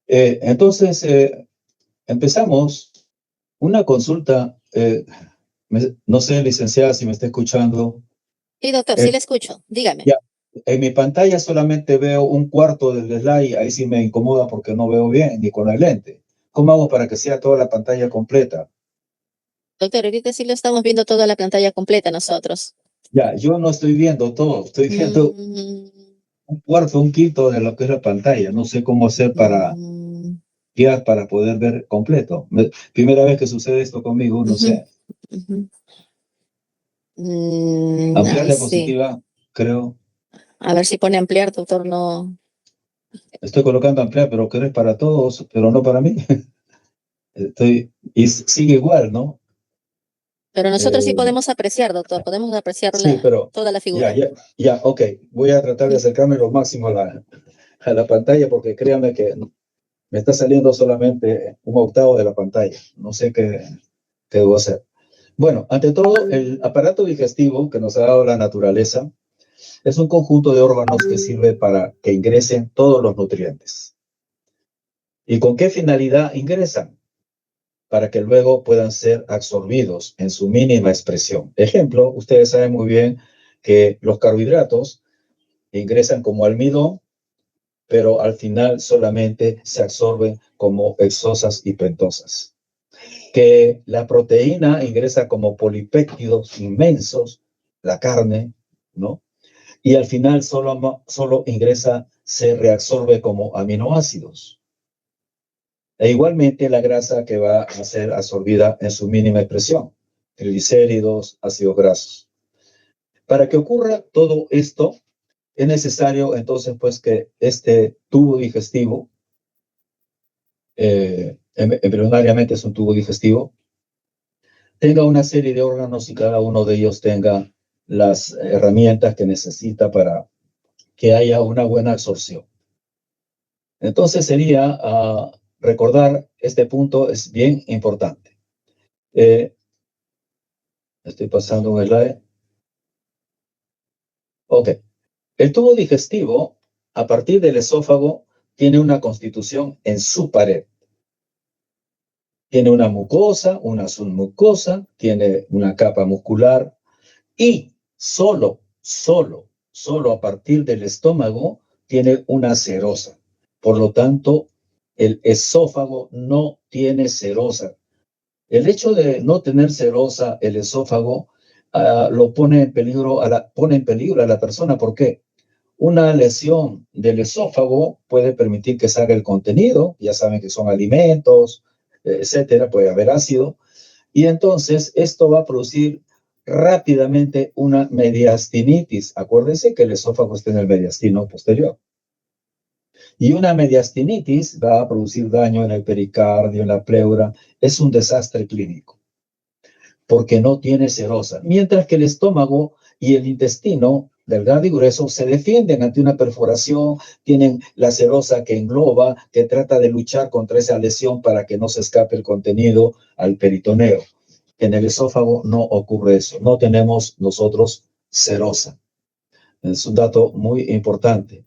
Entonces, empezamos una consulta. No sé, licenciada, si me está escuchando. Sí, doctor, sí le escucho. Dígame. Ya, en mi pantalla solamente veo un cuarto del slide. Ahí sí me incomoda porque no veo bien, ni con el lente. ¿Cómo hago para que sea toda la pantalla completa? Doctor, ahorita sí lo estamos viendo toda la pantalla completa nosotros. Ya, yo no estoy viendo todo. Estoy viendo Mm, un cuarto, un quinto de lo que es la pantalla. No sé cómo hacer para mm, guiar, para poder ver completo. Primera vez que sucede esto conmigo, no ujú, sé. ujú. Ampliar Ay, sí. diapositiva, creo. A ver si pone ampliar, doctor, no. Estoy colocando ampliar, pero que no es para todos, pero no para mí. Y sigue igual, ¿no? Pero nosotros sí Eh, podemos apreciar, doctor, podemos apreciar sí, pero toda la ya, figura. ya, ya, ok. Voy a tratar de Ujú. acercarme lo máximo a la pantalla porque créanme que me está saliendo solamente un octavo de la pantalla. No sé qué debo hacer. Bueno, ante todo, el aparato digestivo que nos ha dado la naturaleza es un conjunto de órganos que sirve para que ingresen todos los nutrientes. ¿Y con qué finalidad ingresan? Para que luego puedan ser absorbidos en su mínima expresión. Ejemplo, ustedes saben muy bien que los carbohidratos ingresan como almidón, pero al final solamente se absorben como hexosas y pentosas. Que la proteína ingresa como polipéptidos inmensos, la carne, ¿no? Y al final solo ingresa, se reabsorbe como aminoácidos. E igualmente la grasa que va a ser absorbida en su mínima expresión, triglicéridos, ácidos grasos. Para que ocurra todo esto, es necesario entonces pues que este tubo digestivo, embrionariamente es un tubo digestivo, tenga una serie de órganos y cada uno de ellos tenga las herramientas que necesita para que haya una buena absorción. Entonces sería recordar este punto, es bien importante. Estoy pasando un slide. Ok. El tubo digestivo, a partir del esófago, tiene una constitución en su pared. Tiene una mucosa, una submucosa, tiene una capa muscular y solo a partir del estómago tiene una serosa. Por lo tanto, el esófago no tiene serosa. El hecho de no tener serosa el esófago lo pone en peligro a la persona. ¿Por qué? Una lesión del esófago puede permitir que salga el contenido, ya saben que son alimentos, etcétera, puede haber ácido, y entonces esto va a producir rápidamente una mediastinitis. Acuérdense que el esófago está en el mediastino posterior. Y una mediastinitis va a producir daño en el pericardio, en la pleura. Es un desastre clínico, porque no tiene serosa. Mientras que el estómago y el intestino delgado y grueso se defienden ante una perforación, tienen la serosa que engloba, que trata de luchar contra esa lesión para que no se escape el contenido al peritoneo. En el esófago no ocurre eso, no tenemos nosotros serosa. Es un dato muy importante.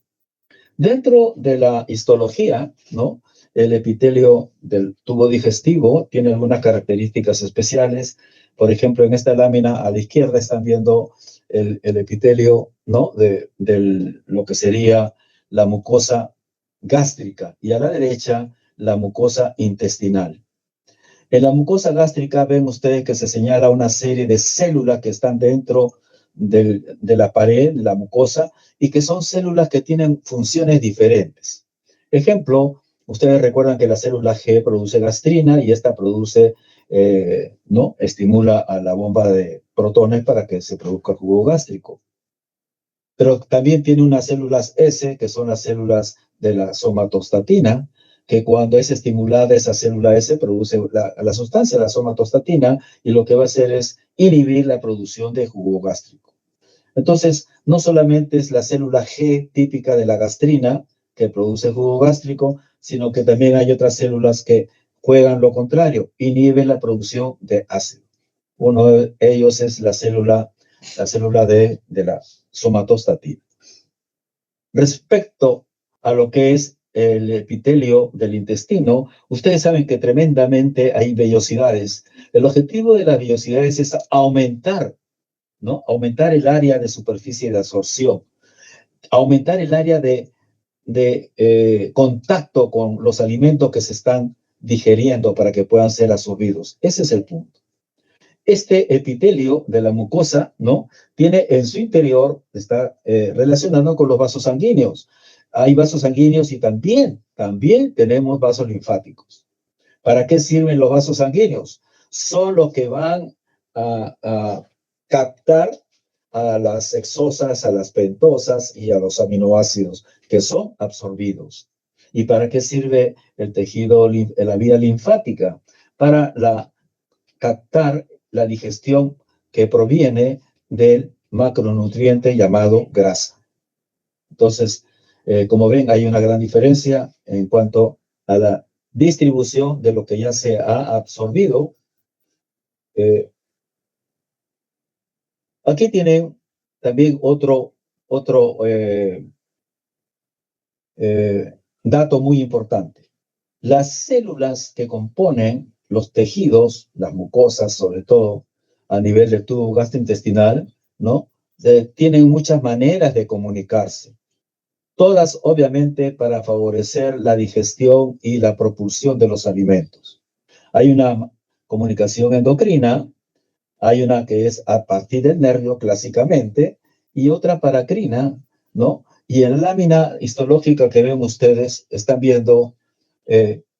Dentro de la histología, ¿no? El epitelio del tubo digestivo tiene algunas características especiales. Por ejemplo, en esta lámina a la izquierda están viendo el epitelio, ¿no? De lo que sería la mucosa gástrica y a la derecha la mucosa intestinal. En la mucosa gástrica ven ustedes que se señala una serie de células que están dentro de la pared, de la mucosa, y que son células que tienen funciones diferentes. Ejemplo, ustedes recuerdan que la célula G produce gastrina y esta produce, ¿no? Estimula a la bomba de protones para que se produzca jugo gástrico. Pero también tiene unas células S, que son las células de la somatostatina, que cuando es estimulada esa célula S produce la sustancia, la somatostatina, y lo que va a hacer es inhibir la producción de jugo gástrico. Entonces, no solamente es la célula G típica de la gastrina que produce jugo gástrico, sino que también hay otras células que juegan lo contrario, inhiben la producción de ácido. Uno de ellos es la célula de la somatostatina. Respecto a lo que es el epitelio del intestino, ustedes saben que tremendamente hay vellosidades. El objetivo de las vellosidades es aumentar, ¿no? Aumentar el área de superficie de absorción, aumentar el área de contacto con los alimentos que se están digeriendo para que puedan ser absorbidos. Ese es el punto. Este epitelio de la mucosa, ¿no? Tiene en su interior, está relacionado con los vasos sanguíneos. Hay vasos sanguíneos y también tenemos vasos linfáticos. ¿Para qué sirven los vasos sanguíneos? Son los que van a captar a las hexosas, a las pentosas y a los aminoácidos que son absorbidos. ¿Y para qué sirve el tejido, la vía linfática? Para captar la digestión que proviene del macronutriente llamado grasa. Entonces, como ven, hay una gran diferencia en cuanto a la distribución de lo que ya se ha absorbido. Aquí tienen también otro dato muy importante. Las células que componen los tejidos, las mucosas sobre todo, a nivel del tubo gastrointestinal, ¿no? Tienen muchas maneras de comunicarse. Todas, obviamente, para favorecer la digestión y la propulsión de los alimentos. Hay una comunicación endocrina, hay una que es a partir del nervio, clásicamente, y otra paracrina, ¿no? Y en la lámina histológica que ven ustedes, están viendo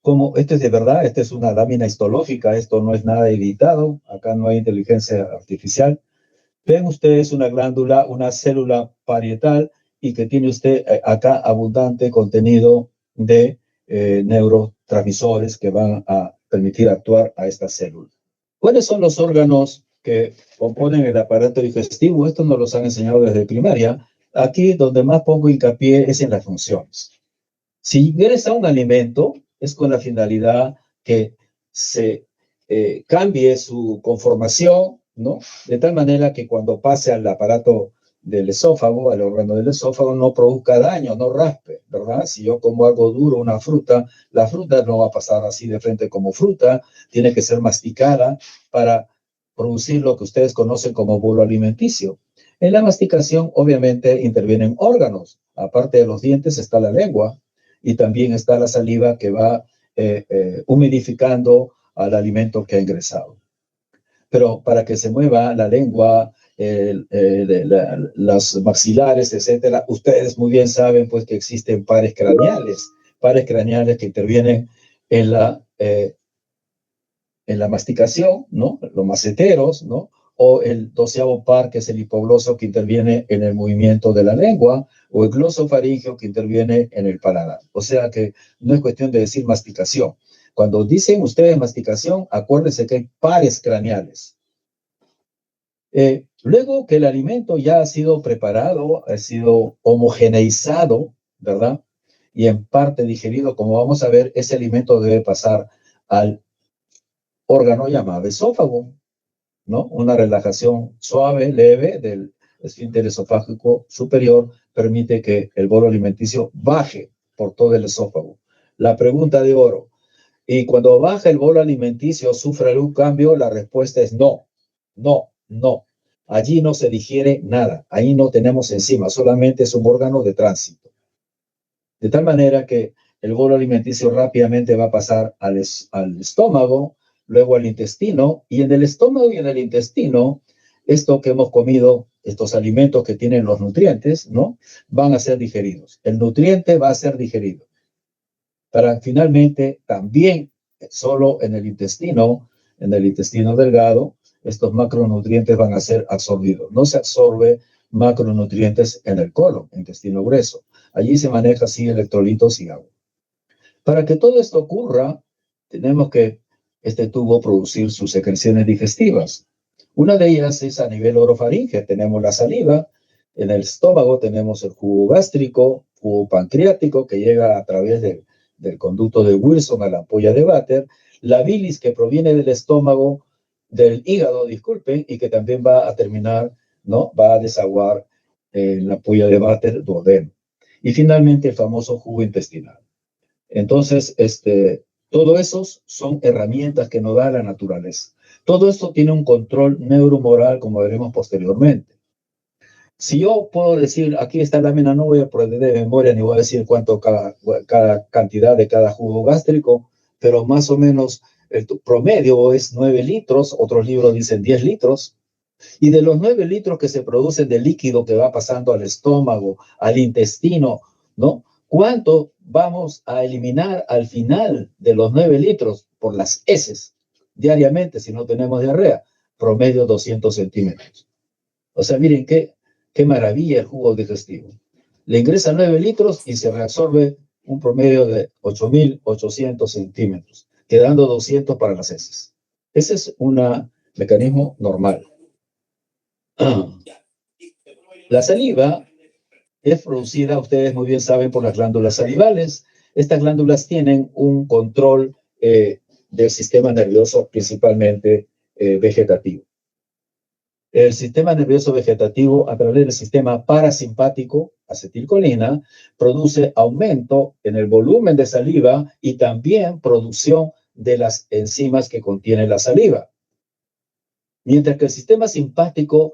cómo, este es de verdad, esta es una lámina histológica, esto no es nada editado, acá no hay inteligencia artificial. Ven ustedes una glándula, una célula parietal, y que tiene usted acá abundante contenido de neurotransmisores que van a permitir actuar a esta célula. ¿Cuáles son los órganos que componen el aparato digestivo? Esto nos los han enseñado desde primaria. Aquí donde más pongo hincapié es en las funciones. Si ingresa un alimento, es con la finalidad que se cambie su conformación, ¿no? De tal manera que cuando pase al aparato del esófago, al órgano del esófago, no produzca daño, no raspe, ¿verdad? Si yo como algo duro, una fruta, la fruta no va a pasar así de frente como fruta, tiene que ser masticada para producir lo que ustedes conocen como bolo alimenticio. En la masticación, obviamente, intervienen órganos. Aparte de los dientes está la lengua y también está la saliva que va humidificando al alimento que ha ingresado. Pero para que se mueva la lengua, las maxilares, etcétera, ustedes muy bien saben pues que existen pares craneales que intervienen en la masticación, ¿no? Los maceteros, ¿no? O el 12º par, que es el hipogloso, que interviene en el movimiento de la lengua, o el glosofaringeo, que interviene en el paladar. O sea que no es cuestión de decir masticación. Cuando dicen ustedes masticación, acuérdense que hay pares craneales. Luego que el alimento ya ha sido preparado, ha sido homogeneizado, ¿verdad? Y en parte digerido, como vamos a ver, ese alimento debe pasar al órgano llamado esófago, ¿no? Una relajación suave, leve del esfínter esofágico superior permite que el bolo alimenticio baje por todo el esófago. La pregunta de oro: ¿y cuando baja el bolo alimenticio sufre algún cambio? La respuesta es no, no, no. Allí no se digiere nada, ahí no tenemos enzima, solamente es un órgano de tránsito. De tal manera que el bolo alimenticio rápidamente va a pasar al estómago, luego al intestino, y en el estómago y en el intestino, esto que hemos comido, estos alimentos que tienen los nutrientes, ¿no? Van a ser digeridos. El nutriente va a ser digerido. Para finalmente también, solo en el intestino delgado, estos macronutrientes van a ser absorbidos. No se absorbe macronutrientes en el colon, intestino grueso. Allí se maneja así electrolitos y agua. Para que todo esto ocurra, tenemos que este tubo producir sus secreciones digestivas. Una de ellas es a nivel orofaringe. Tenemos la saliva, en el estómago tenemos el jugo gástrico, jugo pancreático que llega a través del conducto de Wilson a la ampolla de váter, la bilis que proviene del estómago, del hígado, disculpen, y que también va a terminar, ¿no? Va a desaguar en la ampolla de váter duodeno. Y finalmente el famoso jugo intestinal. Entonces, todo eso son herramientas que nos da la naturaleza. Todo esto tiene un control neuromoral, como veremos posteriormente. Si yo puedo decir, aquí esta lámina, no voy a poner de memoria ni voy a decir cuánto cada cantidad de cada jugo gástrico, pero más o menos el promedio es 9 litros, otros libros dicen 10 litros, y de los 9 litros que se producen de líquido que va pasando al estómago, al intestino, ¿no? ¿Cuánto vamos a eliminar al final de los 9 litros por las heces diariamente si no tenemos diarrea? Promedio 200 centímetros. O sea, miren qué maravilla el jugo digestivo. Le ingresan 9 litros y se reabsorbe un promedio de 8.800 centímetros, quedando 200 para las heces. Ese es un mecanismo normal. La saliva es producida, ustedes muy bien saben, por las glándulas salivales. Estas glándulas tienen un control del sistema nervioso, principalmente vegetativo. El sistema nervioso vegetativo, a través del sistema parasimpático, acetilcolina, produce aumento en el volumen de saliva y también producción de las enzimas que contiene la saliva. Mientras que el sistema simpático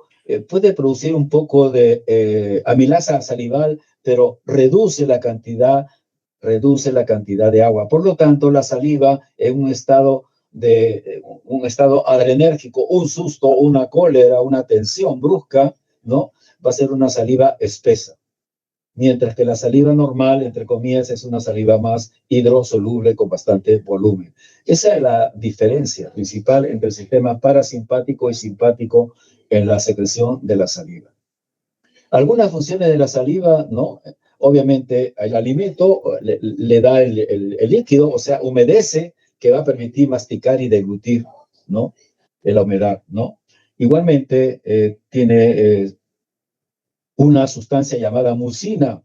puede producir un poco de amilasa salival, pero reduce la cantidad de agua. Por lo tanto, la saliva en un estado adrenérgico, un susto, una cólera, una tensión brusca, ¿no? Va a ser una saliva espesa. Mientras que la saliva normal, entre comillas, es una saliva más hidrosoluble con bastante volumen. Esa es la diferencia principal entre el sistema parasimpático y simpático en la secreción de la saliva. Algunas funciones de la saliva, ¿no? Obviamente el alimento le da el líquido, o sea, humedece, que va a permitir masticar y deglutir, ¿no? La humedad, ¿no? Igualmente tiene una sustancia llamada mucina,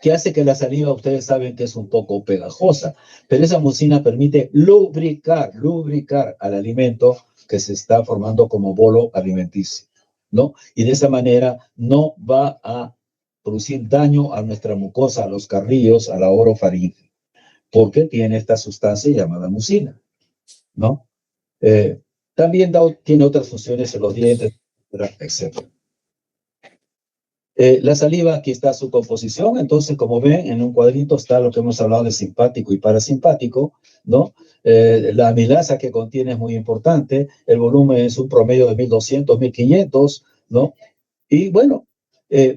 que hace que la saliva, ustedes saben que es un poco pegajosa, pero esa mucina permite lubricar al alimento que se está formando como bolo alimenticio, ¿no? Y de esa manera no va a producir daño a nuestra mucosa, a los carrillos, a la orofaringe, porque tiene esta sustancia llamada mucina, ¿no? También tiene otras funciones en los dientes, etc. La saliva, aquí está su composición, entonces como ven en un cuadrito está lo que hemos hablado de simpático y parasimpático, ¿no? La amilasa que contiene es muy importante, el volumen es un promedio de 1200, 1500, ¿no? Y bueno,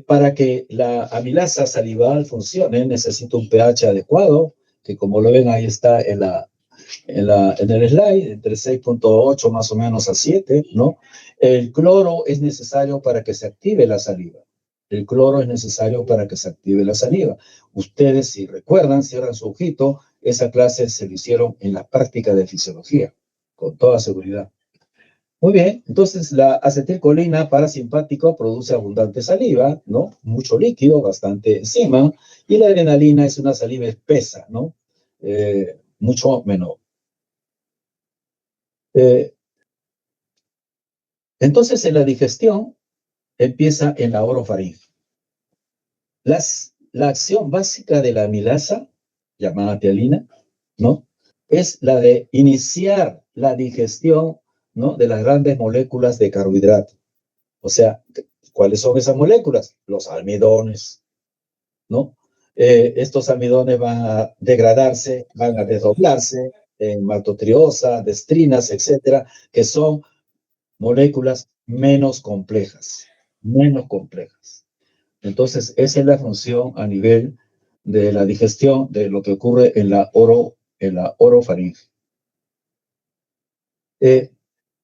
para que la amilasa salival funcione necesita un pH adecuado, que como lo ven ahí está en el slide, entre 6.8 más o menos a 7, ¿no? El cloro es necesario para que se active la saliva. El cloro es necesario para que se active la saliva. Ustedes, si recuerdan, cierran su ojito, esa clase se lo hicieron en la práctica de fisiología, con toda seguridad. Muy bien, entonces la acetilcolina parasimpático produce abundante saliva, ¿no? Mucho líquido, bastante enzima, y la adrenalina es una saliva espesa, ¿no? Mucho menor. Entonces, en la digestión empieza en la orofaringe. La acción básica de la amilasa, llamada tialina, ¿no? Es la de iniciar la digestión, ¿no? De las grandes moléculas de carbohidrato. O sea, ¿cuáles son esas moléculas? Los almidones, ¿no? Estos almidones van a degradarse, van a desdoblarse en maltotriosa, destrinas, etcétera, que son moléculas menos complejas. Entonces, esa es la función a nivel de la digestión de lo que ocurre en la orofaringe.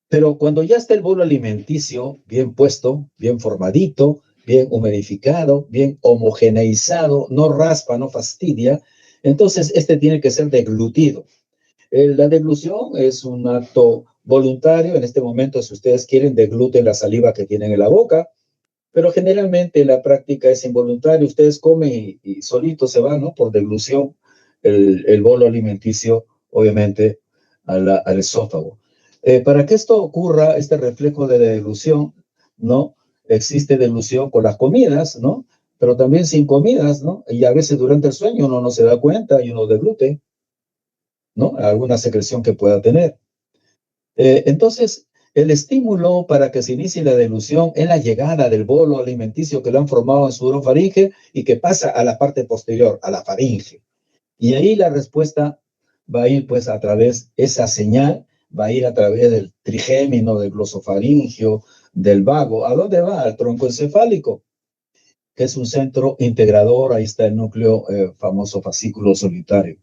Pero cuando ya está el bolo alimenticio bien puesto, bien formadito, bien humidificado, bien homogeneizado, no raspa, no fastidia, entonces este tiene que ser deglutido. La deglución es un acto voluntario. En este momento, si ustedes quieren, degluten la saliva que tienen en la boca, pero generalmente la práctica es involuntaria. Ustedes comen y solito se va, ¿no? Por deglución, el bolo alimenticio, obviamente, al esófago. Para que esto ocurra, este reflejo de deglución, ¿no? Existe deglución con las comidas, ¿no? pero también sin comidas, ¿no? Y a veces durante el sueño uno no se da cuenta y uno deglute, ¿no? Alguna secreción que pueda tener. Entonces, el estímulo para que se inicie la deglución es la llegada del bolo alimenticio que lo han formado en su orofaringe y que pasa a la parte posterior, a la faringe. Y ahí la respuesta va a ir pues a través, esa señal va a ir a través del trigémino, del glosofaringio, del vago. ¿A dónde va? Al tronco encefálico, que es un centro integrador. Ahí está el núcleo famoso fascículo solitario.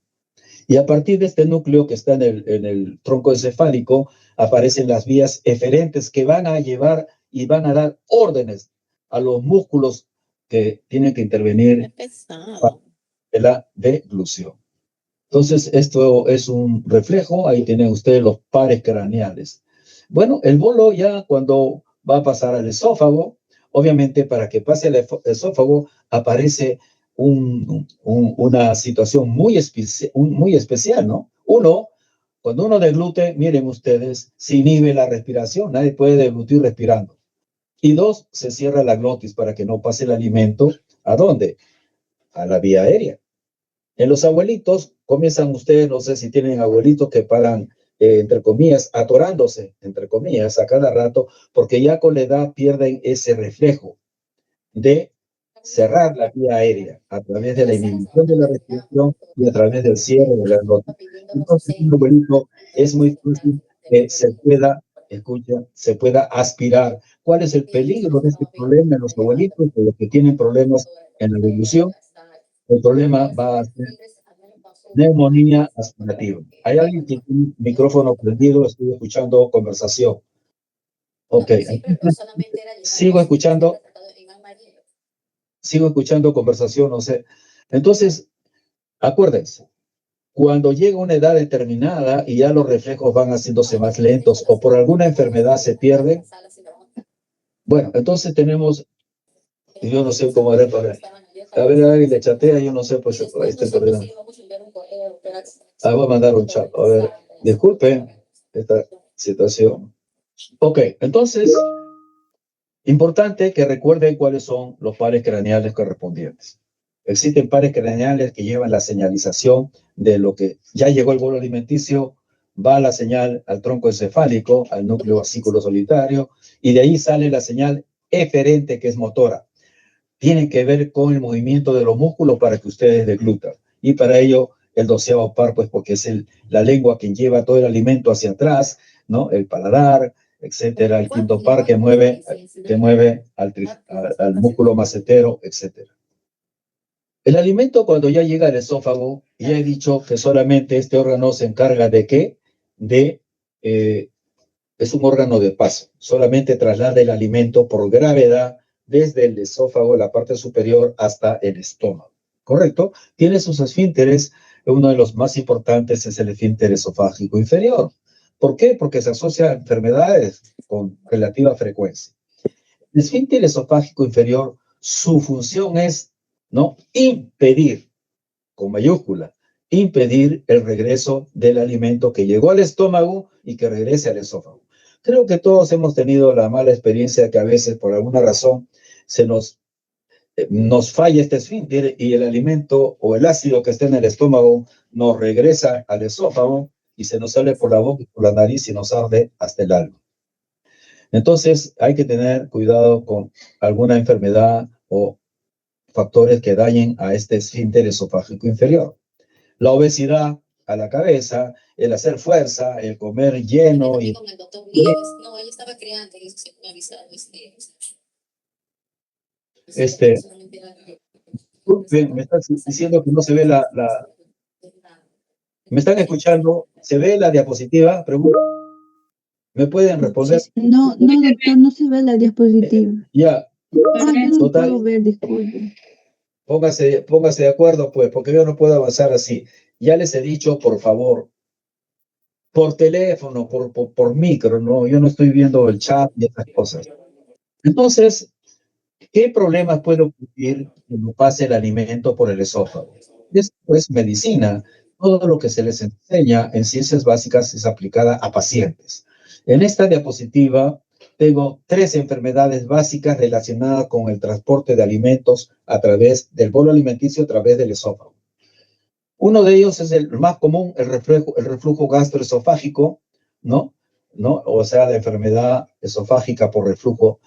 Y a partir de este núcleo que está en el tronco encefálico, aparecen las vías eferentes que van a llevar y van a dar órdenes a los músculos que tienen que intervenir para la deglución. Entonces, esto es un reflejo, ahí tienen ustedes los pares craneales. Bueno, el bolo ya cuando va a pasar al esófago, obviamente para que pase al esófago aparece una situación muy especial, ¿no? Cuando uno deglute, miren ustedes, se inhibe la respiración, nadie puede deglutir respirando. Y dos, se cierra la glotis para que no pase el alimento, ¿a dónde? A la vía aérea. En los abuelitos, comienzan ustedes, no sé si tienen abuelitos que paran, entre comillas, atorándose, entre comillas, a cada rato, porque ya con la edad pierden ese reflejo de cerrar la vía aérea a través de la inhibición de la respiración y a través del cierre de la glotis. Entonces, un abuelito es muy fácil que se pueda, escucha, se pueda aspirar. ¿Cuál es el peligro de este problema en los abuelitos, de los que tienen problemas en la deglución? El problema va a ser neumonía aspirativa. ¿Hay alguien que tiene el micrófono prendido? Estoy escuchando conversación. Ok. Sigo escuchando conversación, no sé. Entonces, acuérdense, cuando llega una edad determinada y ya los reflejos van haciéndose más lentos o por alguna enfermedad se pierden, bueno, entonces tenemos, yo no sé cómo haré para... A ver, alguien le chatea, yo no sé, pues este problema. Voy a mandar un chat. A ver, disculpen esta situación. Ok, entonces, importante que recuerden cuáles son los pares craneales correspondientes. Existen pares craneales que llevan la señalización de lo que ya llegó el bolo alimenticio, va la señal al tronco encefálico, al núcleo fascículo solitario, y de ahí sale la señal eferente, que es motora. Tiene que ver con el movimiento de los músculos para que ustedes deglutan. Y para ello, el 12º par, pues porque es la lengua quien lleva todo el alimento hacia atrás, ¿no? El paladar, etcétera. El 5º par que mueve al músculo macetero, etcétera. El alimento cuando ya llega al esófago, ya he dicho que solamente este órgano se encarga de qué, es un órgano de paso, solamente traslada el alimento por gravedad desde el esófago, la parte superior, hasta el estómago, ¿correcto? Tiene sus esfínteres, uno de los más importantes es el esfínter esofágico inferior. ¿Por qué? Porque se asocia a enfermedades con relativa frecuencia. El esfínter esofágico inferior, su función es, ¿no?, impedir, con mayúscula, impedir el regreso del alimento que llegó al estómago y que regrese al esófago. Creo que todos hemos tenido la mala experiencia que a veces por alguna razón nos falla este esfínter y el alimento o el ácido que está en el estómago nos regresa al esófago y se nos sale por la boca y por la nariz y nos arde hasta el alma. Entonces hay que tener cuidado con alguna enfermedad o factores que dañen a este esfínter esofágico inferior. La obesidad a la cabeza, el hacer fuerza, el comer lleno y... No, él estaba criando y eso me avisaron. Me están diciendo que no se ve ¿Me están escuchando? ¿Se ve la diapositiva? Pregunto. ¿Me pueden responder? No, doctor, no se ve la diapositiva. Ya. Yo no puedo ver, disculpe. Póngase de acuerdo, pues, porque yo no puedo avanzar así. Ya les he dicho, por favor, por teléfono, por micro, ¿no? Yo no estoy viendo el chat y esas cosas. Entonces, ¿qué problemas puede ocurrir cuando pase el alimento por el esófago? Esto es medicina. Todo lo que se les enseña en ciencias básicas es aplicada a pacientes. En esta diapositiva tengo 3 enfermedades básicas relacionadas con el transporte de alimentos a través del bolo alimenticio, a través del esófago. Uno de ellos es el más común, el reflujo gastroesofágico, ¿no? O sea, la enfermedad esofágica por reflujo,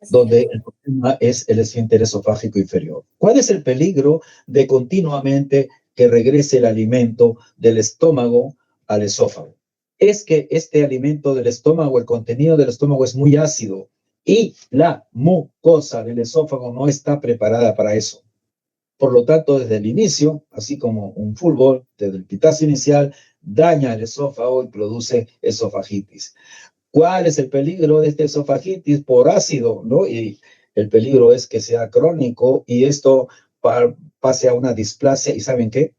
donde el problema es el esfínter esofágico inferior. ¿Cuál es el peligro de continuamente que regrese el alimento del estómago al esófago? Es que este alimento del estómago, el contenido del estómago es muy ácido y la mucosa del esófago no está preparada para eso. Por lo tanto, desde el inicio, así como un fútbol, desde el pitazo inicial, daña el esófago y produce esofagitis. ¿Cuál es el peligro de esta esofagitis? Por ácido, ¿no? Y el peligro es que sea crónico y esto pase a una displasia y ¿saben qué?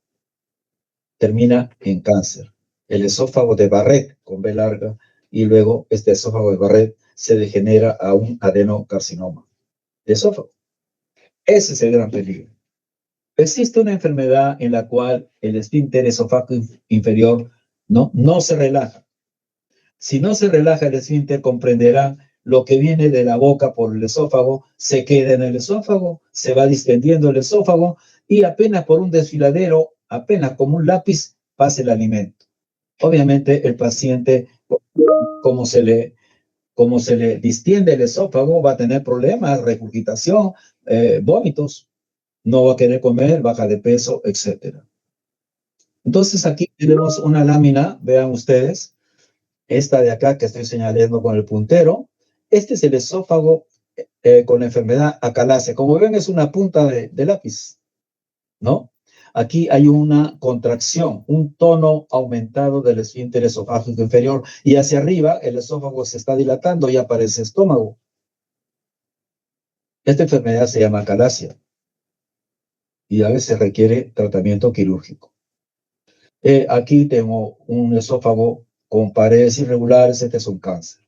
Termina en cáncer. El esófago de Barrett, con B larga, y luego este esófago de Barrett se degenera a un adenocarcinoma de esófago. Ese es el gran peligro. Existe una enfermedad en la cual el esfínter esofágico inferior no se relaja. Si no se relaja el esfínter, comprenderán lo que viene de la boca por el esófago, se queda en el esófago, se va distendiendo el esófago y apenas por un desfiladero, apenas como un lápiz, pasa el alimento. Obviamente el paciente, como se le distiende el esófago, va a tener problemas, regurgitación, vómitos, no va a querer comer, baja de peso, etc. Entonces aquí tenemos una lámina, vean ustedes, esta de acá que estoy señalando con el puntero. Este es el esófago con la enfermedad acalácea. Como ven, es una punta de lápiz, ¿no? Aquí hay una contracción, un tono aumentado del esfínter esofágico inferior y hacia arriba el esófago se está dilatando y aparece estómago. Esta enfermedad se llama acalasia y a veces requiere tratamiento quirúrgico. Aquí tengo un esófago con paredes irregulares, este es un cáncer.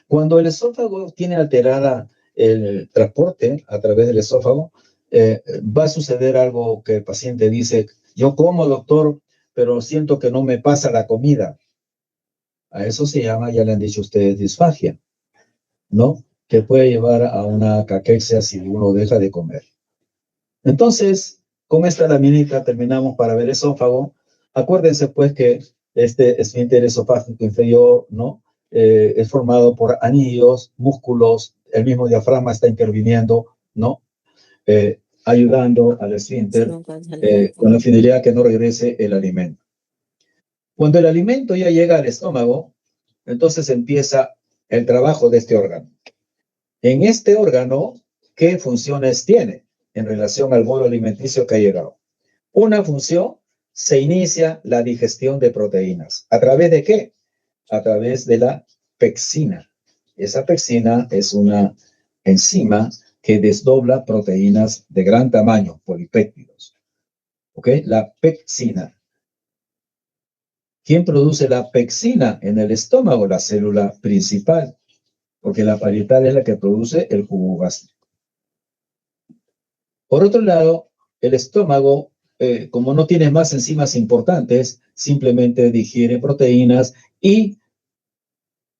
Cuando el esófago tiene alterada el transporte a través del esófago, va a suceder algo que el paciente dice, yo como, doctor, pero siento que no me pasa la comida. A eso se llama, ya le han dicho ustedes, disfagia, ¿no? Que puede llevar a una caquexia si uno deja de comer. Entonces, con esta laminita terminamos para ver esófago. Acuérdense pues que este esfínter esofágico inferior, ¿no? Es formado por anillos, músculos, el mismo diafragma está interviniendo, ¿no? Ayudando al esfínter con la finalidad que no regrese el alimento. Cuando el alimento ya llega al estómago, entonces empieza el trabajo de este órgano. En este órgano, ¿qué funciones tiene en relación al bolo alimenticio que ha llegado? Una función, se inicia la digestión de proteínas. ¿A través de qué? A través de la pexina. Esa pexina es una enzima que desdobla proteínas de gran tamaño, polipéptidos. ¿Ok? La pexina. ¿Quién produce la pexina en el estómago? La célula principal, porque la parietal es la que produce el jugo gástrico. Por otro lado, el estómago, como no tiene más enzimas importantes, simplemente digiere proteínas y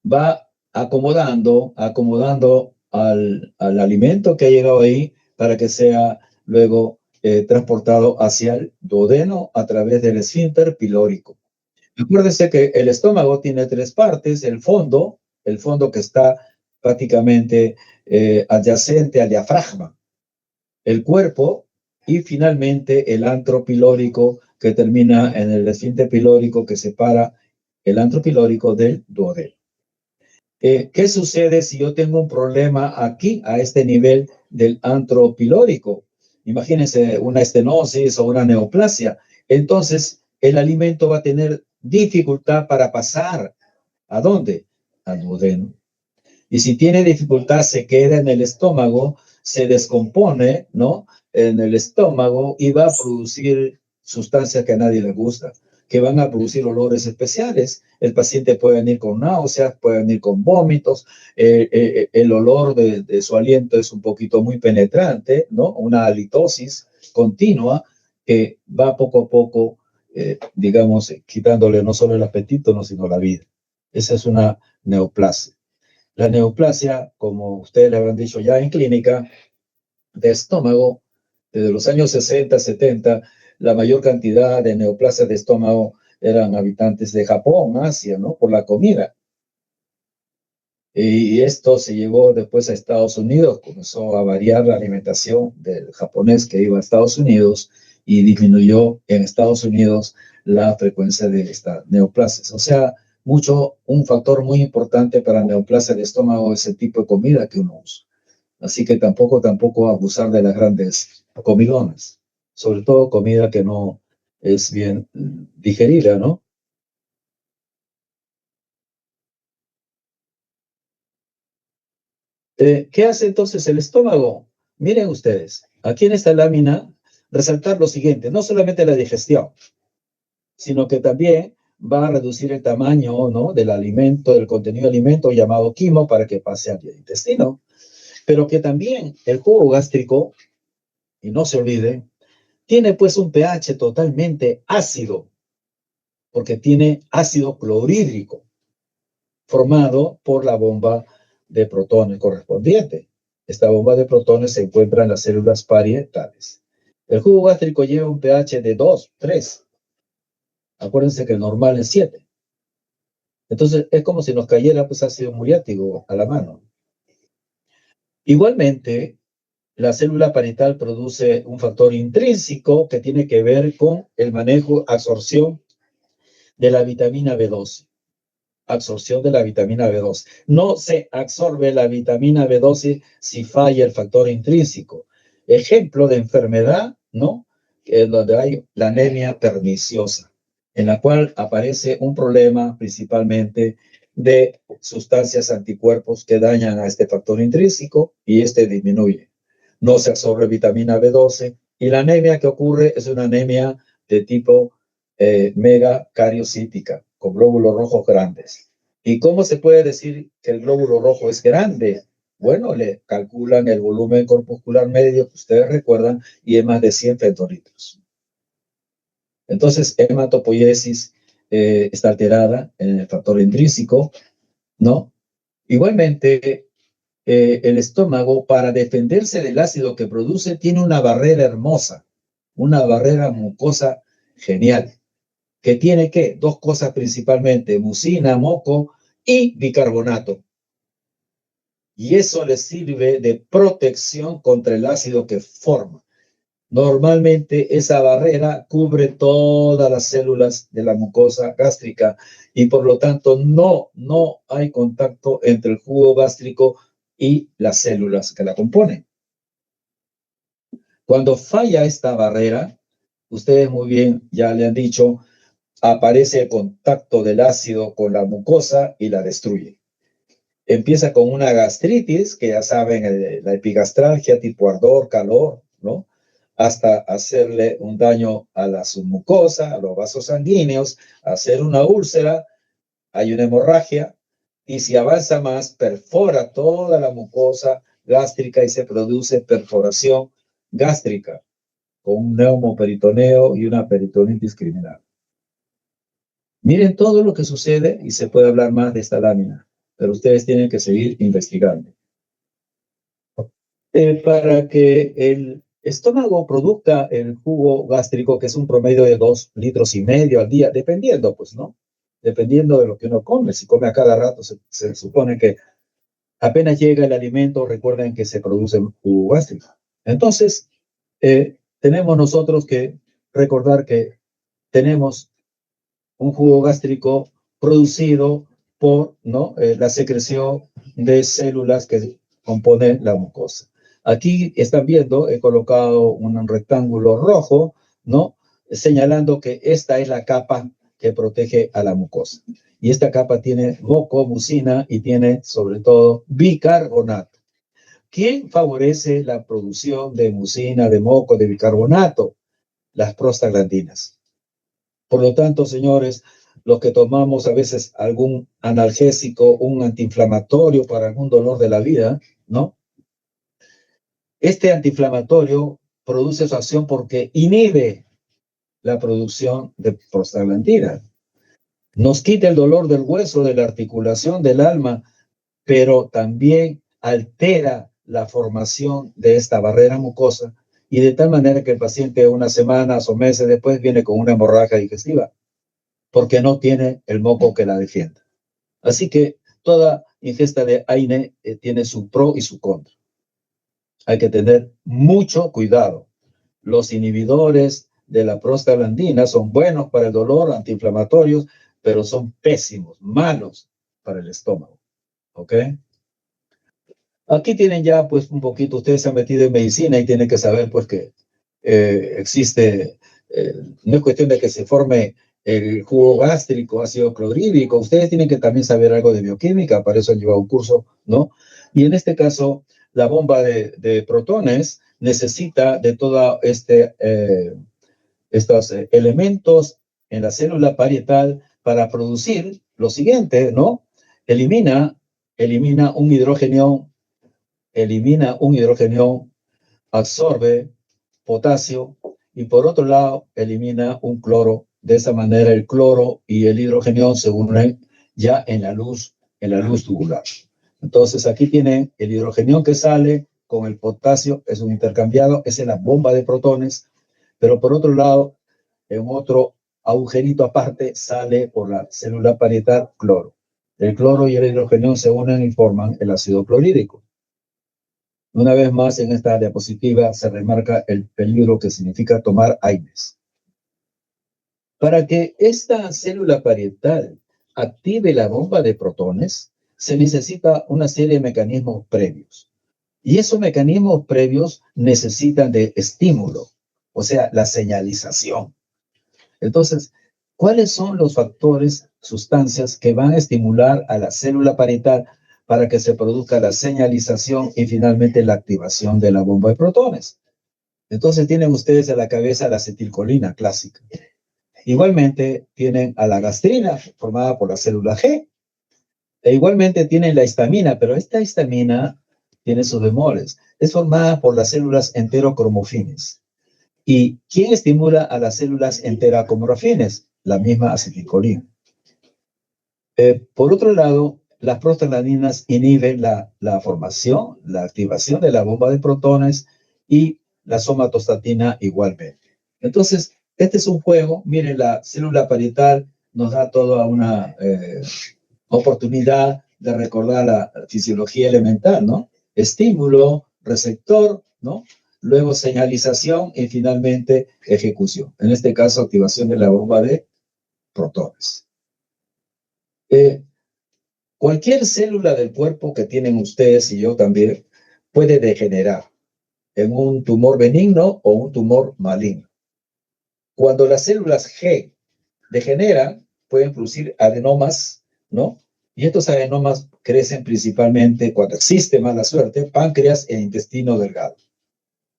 va acomodando al alimento que ha llegado ahí para que sea luego transportado hacia el duodeno a través del esfínter pilórico. Acuérdense que el estómago tiene 3 partes, el fondo que está prácticamente adyacente al diafragma, el cuerpo y finalmente el antro pilórico que termina en el esfínter pilórico que separa el antro pilórico del duodeno. ¿Qué sucede si yo tengo un problema aquí, a este nivel del antro pilórico? Imagínense una estenosis o una neoplasia. Entonces, el alimento va a tener dificultad para pasar. ¿A dónde? Al duodeno. Y si tiene dificultad, se queda en el estómago, se descompone, ¿no? En el estómago y va a producir sustancias que a nadie le gusta, que van a producir olores especiales. El paciente puede venir con náuseas, puede venir con vómitos, el olor de su aliento es un poquito muy penetrante, ¿no? Una halitosis continua que va poco a poco, digamos, quitándole no solo el apetito, no, sino la vida. Esa es una neoplasia. La neoplasia, como ustedes le habrán dicho ya en clínica, de estómago, desde los años 60, 70, la mayor cantidad de neoplasias de estómago eran habitantes de Japón, Asia, ¿no? Por la comida. Y esto se llevó después a Estados Unidos, comenzó a variar la alimentación del japonés que iba a Estados Unidos y disminuyó en Estados Unidos la frecuencia de estas neoplasias. O sea, un factor muy importante para la neoplasia de estómago es el tipo de comida que uno usa. Así que tampoco abusar de las grandes comidonas, sobre todo comida que no es bien digerida, ¿no? ¿Qué hace entonces el estómago? Miren ustedes, aquí en esta lámina resaltar lo siguiente, no solamente la digestión, sino que también va a reducir el tamaño, ¿no?, del alimento, del contenido de alimento llamado quimo para que pase al intestino, pero que también el jugo gástrico, y no se olvide, tiene pues un pH totalmente ácido, porque tiene ácido clorhídrico formado por la bomba de protones correspondiente. Esta bomba de protones se encuentra en las células parietales. El jugo gástrico lleva un pH de 2, 3. Acuérdense que el normal es 7. Entonces, es como si nos cayera pues ácido muriático a la mano. Igualmente, la célula parietal produce un factor intrínseco que tiene que ver con el manejo, absorción de la vitamina B12. Absorción de la vitamina B12. No se absorbe la vitamina B12 si falla el factor intrínseco. Ejemplo de enfermedad, ¿no? Donde hay la anemia perniciosa, en la cual aparece un problema principalmente de sustancias anticuerpos que dañan a este factor intrínseco y este disminuye. No se absorbe vitamina B12 y la anemia que ocurre es una anemia de tipo megacariocítica, con glóbulos rojos grandes. ¿Y cómo se puede decir que el glóbulo rojo es grande? Bueno, le calculan el volumen corpuscular medio que ustedes recuerdan y es más de 100 femtolitros. Entonces, hematopoiesis está alterada en el factor intrínseco, ¿no? Igualmente, el estómago, para defenderse del ácido que produce, tiene una barrera hermosa, una barrera mucosa genial, que tiene ¿qué? Dos cosas principalmente, mucina, moco y bicarbonato. Y eso le sirve de protección contra el ácido que forma. Normalmente esa barrera cubre todas las células de la mucosa gástrica y por lo tanto no hay contacto entre el jugo gástrico y las células que la componen. Cuando falla esta barrera, ustedes muy bien ya le han dicho, aparece el contacto del ácido con la mucosa y la destruye. Empieza con una gastritis, que ya saben, la epigastralgia, tipo ardor, calor, ¿no? Hasta hacerle un daño a la submucosa, a los vasos sanguíneos, hacer una úlcera, hay una hemorragia, y si avanza más, perfora toda la mucosa gástrica y se produce perforación gástrica, con un neumoperitoneo y una peritonitis criminal. Miren todo lo que sucede y se puede hablar más de esta lámina, pero ustedes tienen que seguir investigando. Para que el estómago produzca el jugo gástrico, que es un promedio de 2,5 litros al día, dependiendo, pues, ¿no? Dependiendo de lo que uno come. Si come a cada rato, se supone que apenas llega el alimento, recuerden que se produce jugo gástrico. Entonces, tenemos nosotros que recordar que tenemos un jugo gástrico producido por, ¿no?, la secreción de células que componen la mucosa. Aquí están viendo, he colocado un rectángulo rojo, ¿no?, señalando que esta es la capa que protege a la mucosa. Y esta capa tiene moco, mucina y tiene sobre todo bicarbonato. ¿Quién favorece la producción de mucina, de moco, de bicarbonato? Las prostaglandinas. Por lo tanto, señores, los que tomamos a veces algún analgésico, un antiinflamatorio para algún dolor de la vida, ¿no? Este antiinflamatorio produce su acción porque inhibe la producción de prostaglandina. Nos quita el dolor del hueso, de la articulación, del alma, pero también altera la formación de esta barrera mucosa y de tal manera que el paciente unas semanas o meses después viene con una hemorragia digestiva porque no tiene el moco que la defienda. Así que toda ingesta de AINE tiene su pro y su contra. Hay que tener mucho cuidado. Los inhibidores de la prostaglandina son buenos para el dolor, antiinflamatorios, pero son pésimos, malos para el estómago. ¿Ok? Aquí tienen ya, pues, un poquito, ustedes se han metido en medicina y tienen que saber, pues, que existe, no es cuestión de que se forme el jugo gástrico, ácido clorhídrico, ustedes tienen que también saber algo de bioquímica, para eso han llevado un curso, ¿no? Y en este caso, la bomba de protones necesita de todos estos elementos en la célula parietal para producir lo siguiente, ¿no? Elimina un hidrógeno, absorbe potasio y por otro lado elimina un cloro. De esa manera el cloro y el hidrógeno se unen ya en la luz tubular. Entonces aquí tienen el hidrógeno que sale con el potasio, es un intercambiado, esa es la bomba de protones, pero por otro lado, en otro agujerito aparte sale por la célula parietal cloro. El cloro y el hidrógeno se unen y forman el ácido clorhídrico. Una vez más, en esta diapositiva se remarca el peligro que significa tomar AINES. Para que esta célula parietal active la bomba de protones, se necesita una serie de mecanismos previos. Y esos mecanismos previos necesitan de estímulo, o sea, la señalización. Entonces, ¿cuáles son los factores, sustancias que van a estimular a la célula parietal para que se produzca la señalización y finalmente la activación de la bomba de protones? Entonces tienen ustedes a la cabeza la acetilcolina clásica. Igualmente tienen a la gastrina formada por la célula G. E igualmente tienen la histamina, pero esta histamina tiene sus bemoles. Es formada por las células enterocromofines. ¿Y quién estimula a las células enterocromofines? La misma acetilcolina. Por otro lado, las prostaglandinas inhiben la formación, la activación de la bomba de protones y la somatostatina igualmente. Entonces, este es un juego. Miren, la célula parietal nos da toda una oportunidad de recordar la fisiología elemental, ¿no? Estímulo, receptor, ¿no? Luego señalización y finalmente ejecución. En este caso, activación de la bomba de protones. Cualquier célula del cuerpo que tienen ustedes y yo también puede degenerar en un tumor benigno o un tumor maligno. Cuando las células G degeneran, pueden producir adenomas, ¿no? Y estos adenomas crecen principalmente cuando existe mala suerte, páncreas e intestino delgado.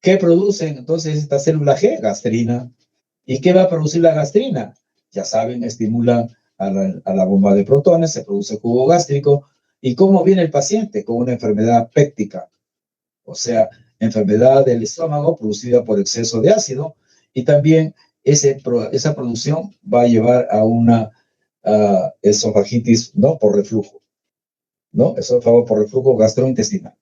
¿Qué producen entonces esta célula G? Gastrina. ¿Y qué va a producir la gastrina? Ya saben, estimulan a la bomba de protones, se produce jugo gástrico. ¿Y cómo viene el paciente? Con una enfermedad péptica, o sea, enfermedad del estómago producida por exceso de ácido, y también esa producción va a llevar a una esofagitis, ¿no? Por reflujo, ¿no? Esófago por reflujo gastrointestinal.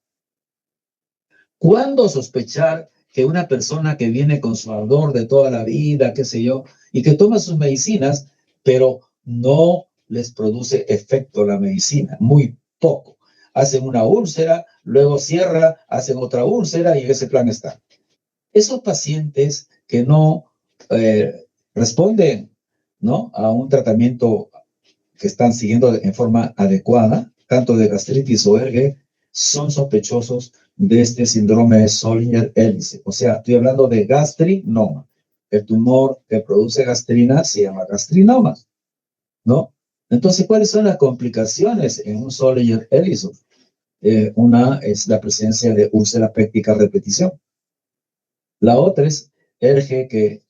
¿Cuándo sospechar que una persona que viene con su ardor de toda la vida, qué sé yo, y que toma sus medicinas, pero no les produce efecto la medicina? Muy poco. Hacen una úlcera, luego cierra, hacen otra úlcera y en ese plan está. Esos pacientes que no responden, ¿no?, a un tratamiento que están siguiendo en forma adecuada, tanto de gastritis o ERGE, son sospechosos de este síndrome de Zollinger-Ellison. O sea, estoy hablando de gastrinoma. El tumor que produce gastrina se llama gastrinoma, ¿no? Entonces, ¿cuáles son las complicaciones en un Zollinger-Ellison? Una es la presencia de úlcera péptica a repetición. La otra es ERGE,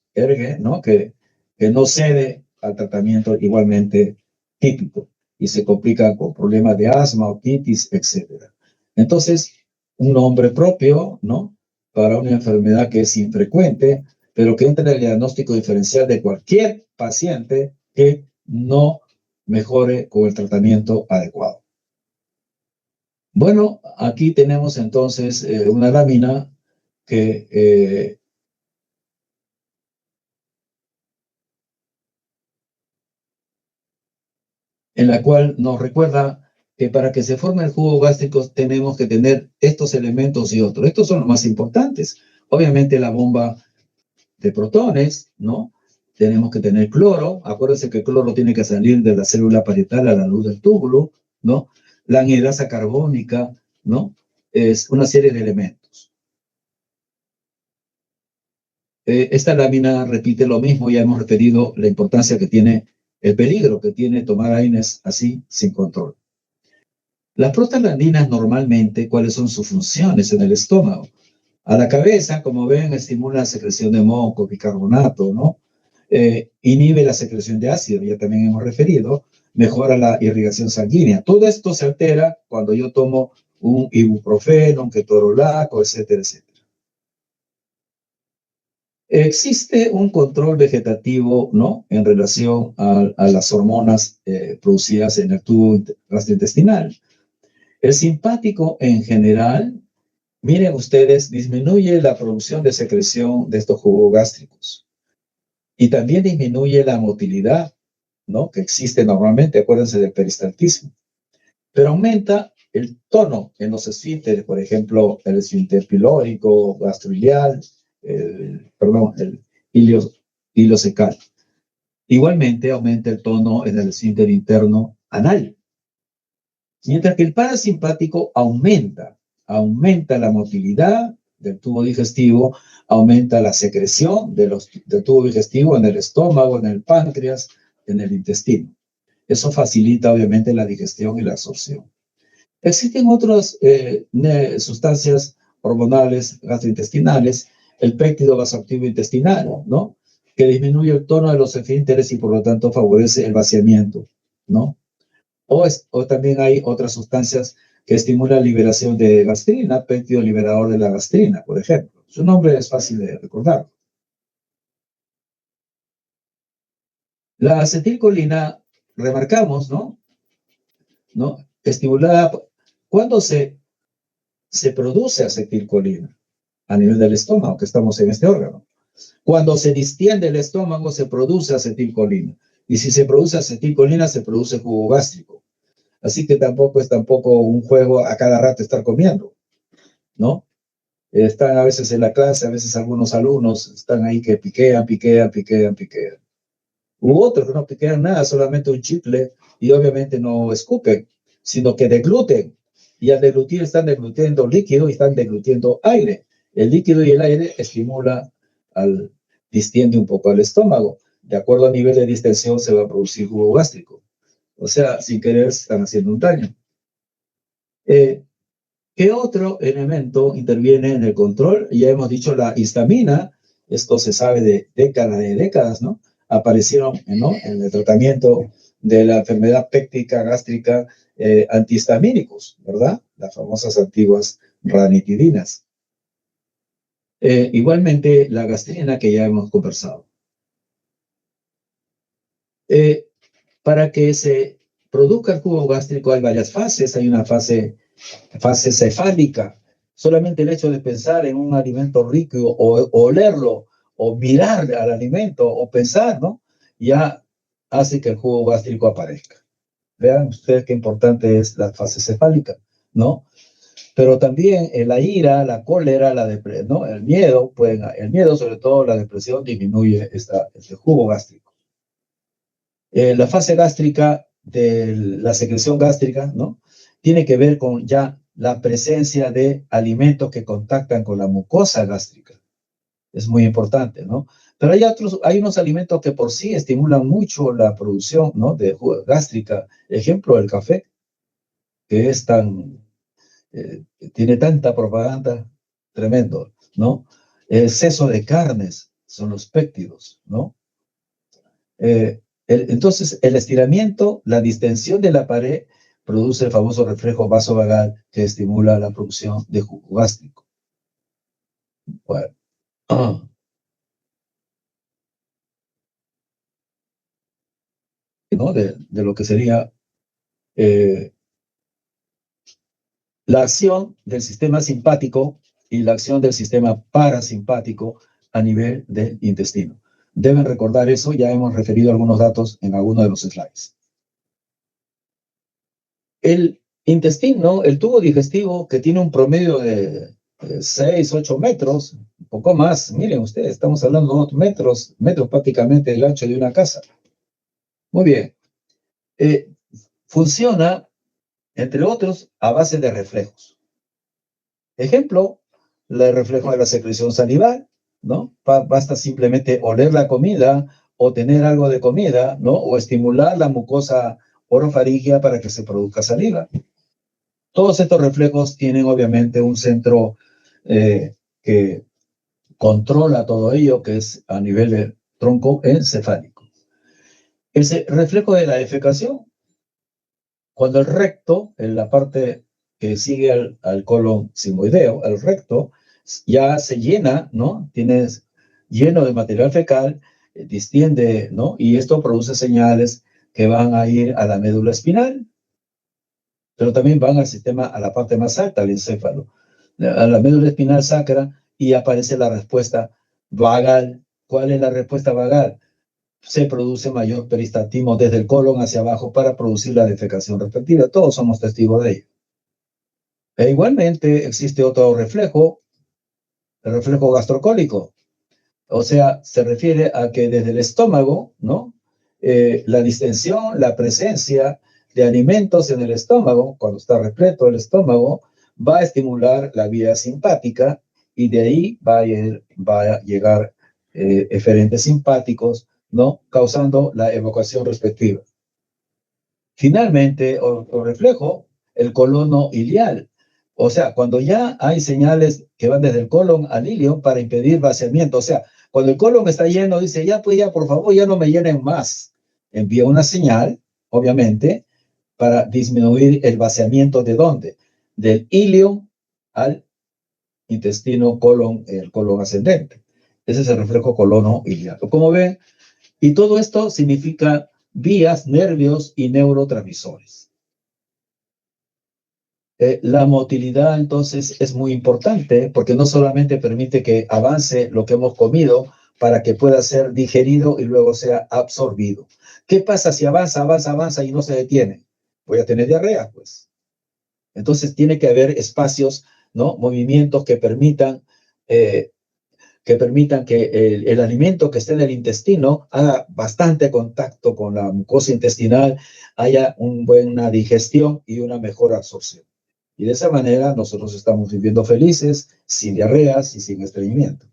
¿no? Que no cede al tratamiento igualmente típico y se complica con problemas de asma, otitis, etc. Entonces, un nombre propio, ¿no?, para una enfermedad que es infrecuente, pero que entra en el diagnóstico diferencial de cualquier paciente que no mejore con el tratamiento adecuado. Bueno, aquí tenemos entonces una lámina que en la cual nos recuerda que para que se forme el jugo gástrico tenemos que tener estos elementos y otros. Estos son los más importantes. Obviamente la bomba de protones, ¿no? Tenemos que tener cloro. Acuérdense que el cloro tiene que salir de la célula parietal a la luz del túbulo, ¿no? La anhidrasa carbónica, ¿no? Es una serie de elementos. Esta lámina repite lo mismo, ya hemos referido la importancia que tiene, el peligro que tiene tomar AINES así sin control. Las prostaglandinas normalmente, ¿cuáles son sus funciones en el estómago? A la cabeza, como ven, estimula la secreción de moco, bicarbonato, ¿no? Inhibe la secreción de ácido, ya también hemos referido, mejora la irrigación sanguínea. Todo esto se altera cuando yo tomo un ibuprofeno, un ketorolaco, etcétera, etcétera. Existe un control vegetativo, ¿no? En relación a las hormonas producidas en el tubo gastrointestinal. El simpático en general, miren ustedes, disminuye la producción de secreción de estos jugos gástricos y también disminuye la motilidad, ¿no? Que existe normalmente, acuérdense del peristaltismo, pero aumenta el tono en los esfínteres, por ejemplo, el esfínter pilórico, gastroilial, el ileocecal. Igualmente aumenta el tono en el esfínter interno anal. Mientras que el parasimpático aumenta la motilidad del tubo digestivo, aumenta la secreción del tubo digestivo en el estómago, en el páncreas, en el intestino. Eso facilita obviamente la digestión y la absorción. Existen otras sustancias hormonales gastrointestinales, el péptido vasoactivo intestinal, ¿no? Que disminuye el tono de los esfínteres y por lo tanto favorece el vaciamiento, ¿no? O también hay otras sustancias que estimulan la liberación de gastrina, péptido liberador de la gastrina, por ejemplo. Su nombre es fácil de recordar. La acetilcolina, remarcamos, ¿no? Estimulada, ¿cuándo se produce acetilcolina? A nivel del estómago, que estamos en este órgano. Cuando se distiende el estómago, se produce acetilcolina. Y si se produce acetilcolina, se produce jugo gástrico. Así que tampoco es un juego a cada rato estar comiendo, ¿no? Están a veces en la clase, a veces algunos alumnos están ahí que piquean. U otros que no piquean nada, solamente un chicle y obviamente no escupen, sino que degluten. Y al deglutir están deglutiendo líquido y están deglutiendo aire. El líquido y el aire distiende un poco al estómago. De acuerdo al nivel de distensión se va a producir jugo gástrico. O sea, sin querer están haciendo un daño. ¿Qué otro elemento interviene en el control? Ya hemos dicho la histamina, esto se sabe de décadas, ¿no? Aparecieron, ¿no? En el tratamiento de la enfermedad péptica gástrica antihistamínicos, ¿verdad? Las famosas antiguas ranitidinas. Igualmente la gastrina que ya hemos conversado. Para que se produzca el jugo gástrico hay varias fases. Hay una fase cefálica. Solamente el hecho de pensar en un alimento rico o olerlo o mirar al alimento o pensar, ¿no? Ya hace que el jugo gástrico aparezca. Vean ustedes qué importante es la fase cefálica, ¿no? Pero también la ira, la cólera, la depresión, ¿no? El miedo, sobre todo la depresión, disminuye este jugo gástrico. La fase gástrica de la secreción gástrica, ¿no? Tiene que ver con ya la presencia de alimentos que contactan con la mucosa gástrica. Es muy importante, ¿no? Pero hay unos alimentos que por sí estimulan mucho la producción, ¿no? De gástrica. Ejemplo, el café, que es tiene tanta propaganda, tremendo, ¿no? El exceso de carnes son los péptidos, ¿no? Entonces, el estiramiento, la distensión de la pared produce el famoso reflejo vasovagal que estimula la producción de jugo gástrico. Bueno, ¿no? De lo que sería la acción del sistema simpático y la acción del sistema parasimpático a nivel del intestino. Deben recordar eso, ya hemos referido algunos datos en algunos de los slides. El intestino, el tubo digestivo, que tiene un promedio de 6, 8 metros, un poco más, miren ustedes, estamos hablando de 2 metros, metros prácticamente el ancho de una casa. Muy bien. Funciona, entre otros, a base de reflejos. Ejemplo, el reflejo de la secreción salival, ¿no? Basta simplemente oler la comida o tener algo de comida, ¿no? O estimular la mucosa orofaríngea para que se produzca saliva. Todos estos reflejos tienen obviamente un centro que controla todo ello, que es a nivel de tronco encefálico. Ese reflejo de la defecación, cuando el recto, en la parte que sigue al colon sigmoideo, el recto, ya se llena, ¿no? Tienes lleno de material fecal, distiende, ¿no? Y esto produce señales que van a ir a la médula espinal, pero también van al sistema, a la parte más alta del encéfalo, a la médula espinal sacra, y aparece la respuesta vagal. ¿Cuál es la respuesta vagal? Se produce mayor peristaltismo desde el colon hacia abajo para producir la defecación respectiva. Todos somos testigos de ello. E igualmente existe otro reflejo, el reflejo gastrocólico. O sea, se refiere a que desde el estómago, ¿no? La distensión, la presencia de alimentos en el estómago, cuando está repleto el estómago, va a estimular la vía simpática y de ahí va a llegar eferentes simpáticos, ¿no? Causando la evacuación respectiva. Finalmente, otro reflejo, el colono ilial. O sea, cuando ya hay señales que van desde el colon al ilio para impedir vaciamiento, o sea, cuando el colon está lleno, dice, ya pues ya, por favor, ya no me llenen más. Envía una señal, obviamente, para disminuir el vaciamiento de dónde? Del ilio al intestino colon, el colon ascendente. Ese es el reflejo colono ilial. Como ven, y todo esto significa vías, nervios y neurotransmisores. La motilidad, entonces, es muy importante porque no solamente permite que avance lo que hemos comido para que pueda ser digerido y luego sea absorbido. ¿Qué pasa si avanza y no se detiene? Voy a tener diarrea, pues. Entonces, tiene que haber espacios, ¿no? Movimientos que permitan que el alimento que esté en el intestino haga bastante contacto con la mucosa intestinal, haya una buena digestión y una mejor absorción. Y de esa manera nosotros estamos viviendo felices, sin diarreas y sin estreñimiento.